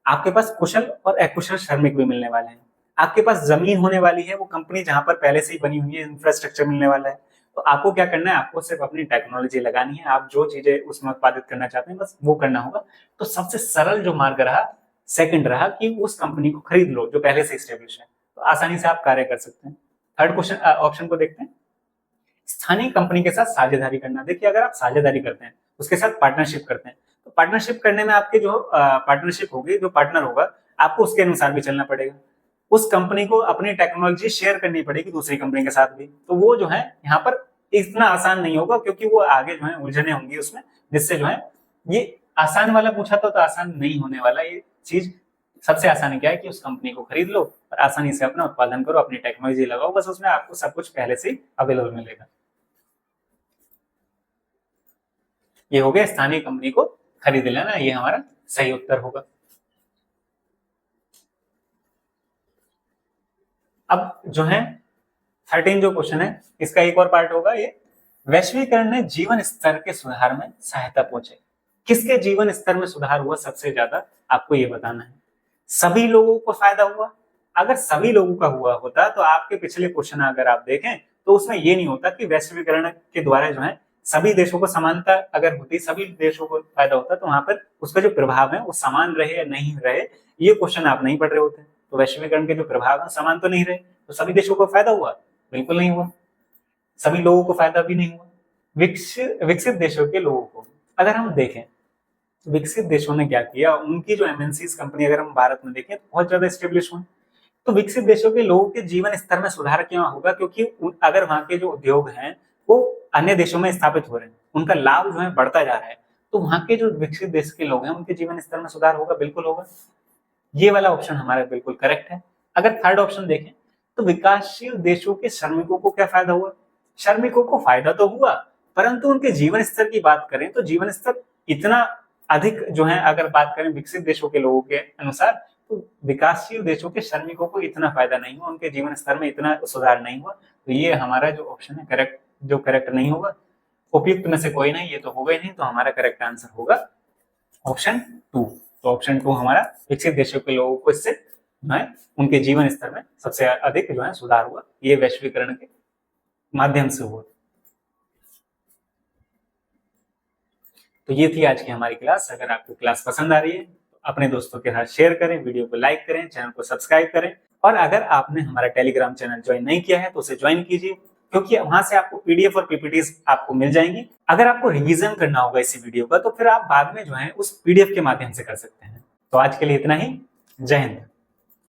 आपके पास कुशल और अकुशल श्रमिक भी मिलने वाले हैं, आपके पास जमीन होने वाली है, वो कंपनी जहां पर पहले से ही बनी हुई है, इंफ्रास्ट्रक्चर मिलने वाला है। तो आपको क्या करना है, आपको सिर्फ अपनी टेक्नोलॉजी लगानी है, आप जो चीजें उसमें उत्पादित करना चाहते हैं बस वो करना होगा। तो सबसे सरल जो मार्ग रहा सेकंड रहा, कि उस कंपनी को खरीद लो जो पहले से स्टेब्लिश है, तो आसानी से आप कार्य कर सकते हैं। थर्ड क्वेश्चन ऑप्शन को देखते हैं, स्थानीय कंपनी के साथ साझेदारी करना। देखिए अगर आप साझेदारी करते हैं, उसके साथ पार्टनरशिप करते हैं, तो पार्टनरशिप करने में आपके जो पार्टनरशिप होगी, जो पार्टनर होगा, आपको उसके अनुसार भी चलना पड़ेगा। उस कंपनी को अपनी टेक्नोलॉजी शेयर करनी पड़ेगी दूसरी कंपनी के साथ भी। तो वो जो है यहाँ पर इतना आसान नहीं होगा, क्योंकि वो आगे जो है उलझने होंगी उसमें, जिससे जो है ये आसान वाला पूछा तो आसान नहीं होने वाला। ये चीज सबसे आसान क्या है कि उस कंपनी को खरीद लो और आसानी से अपना उत्पादन करो, अपनी टेक्नोलॉजी लगाओ, बस उसमें आपको सब कुछ पहले से ही अवेलेबल मिलेगा। ये हो गया स्थानीय कंपनी को खरीद लेना, ये हमारा सही उत्तर होगा। अब जो है 13 जो क्वेश्चन है इसका एक और पार्ट होगा, ये वैश्वीकरण ने जीवन स्तर के सुधार में सहायता पहुंचे। किसके जीवन स्तर में सुधार हुआ सबसे ज्यादा, आपको ये बताना है। सभी लोगों को फायदा हुआ? अगर सभी लोगों का हुआ होता तो आपके पिछले क्वेश्चन अगर आप देखें तो उसमें ये नहीं होता कि वैश्वीकरण के द्वारा जो है सभी देशों को समानता अगर होती, सभी देशों को फायदा होता, तो वहां पर उसका जो प्रभाव है वो समान रहे या नहीं रहे, ये क्वेश्चन आप नहीं पढ़ रहे होते। तो वैश्वीकरण के जो प्रभाव है समान तो नहीं रहे, तो सभी देशों को फायदा हुआ? बिल्कुल नहीं हुआ। सभी लोगों को फायदा भी नहीं हुआ। विकसित देशों के लोगों को अगर हम देखें, विकसित देशों ने क्या किया, उनकी जो एमएनसीज कंपनी अगर हम भारत में देखें तो बहुत ज्यादा स्टेब्लिश हुई। तो विकसित देशों के लोगों के जीवन स्तर में सुधार क्यों होगा? क्योंकि अगर वहां के जो उद्योग हैं वो अन्य देशों में स्थापित हो रहे हैं, उनका लाभ जो है बढ़ता जा रहा है, तो वहां के जो विकसित देश के लोग हैं उनके जीवन स्तर में सुधार होगा? बिल्कुल होगा। ये वाला ऑप्शन हमारा बिल्कुल करेक्ट है। अगर थर्ड ऑप्शन देखें तो विकासशील देशों के श्रमिकों को क्या फायदा हुआ? श्रमिकों को फायदा तो हुआ, परंतु उनके जीवन स्तर की बात करें तो जीवन स्तर इतना अधिक जो है, अगर बात करें विकसित देशों के लोगों के अनुसार, तो विकासशील देशों के श्रमिकों को इतना फायदा नहीं हुआ, उनके जीवन स्तर में इतना सुधार नहीं हुआ। तो ये हमारा जो ऑप्शन है करेक्ट, जो करेक्ट नहीं होगा, उपयुक्त में से कोई नहीं, ये तो होगा ही नहीं, तो हमारा करेक्ट आंसर होगा ऑप्शन 2। तो ऑप्शन 2 हमारा विकसित देशों के लोगों को इससे जो है उनके जीवन स्तर में सबसे अधिक जो है सुधार हुआ, ये वैश्वीकरण के माध्यम से हुआ। तो ये थी आज की हमारी क्लास। अगर आपको क्लास पसंद आ रही है तो अपने दोस्तों के साथ शेयर करें, वीडियो को लाइक करें, चैनल को सब्सक्राइब करें, और अगर आपने हमारा टेलीग्राम चैनल ज्वाइन नहीं किया है तो उसे ज्वाइन कीजिए, क्योंकि वहां से आपको पीडीएफ और पीपीटीज आपको मिल जाएंगी। अगर आपको रिवीजन करना होगा इसी वीडियो का तो फिर आप बाद में जो है उस पीडीएफ के माध्यम से कर सकते हैं। तो आज के लिए इतना ही। जय हिंद।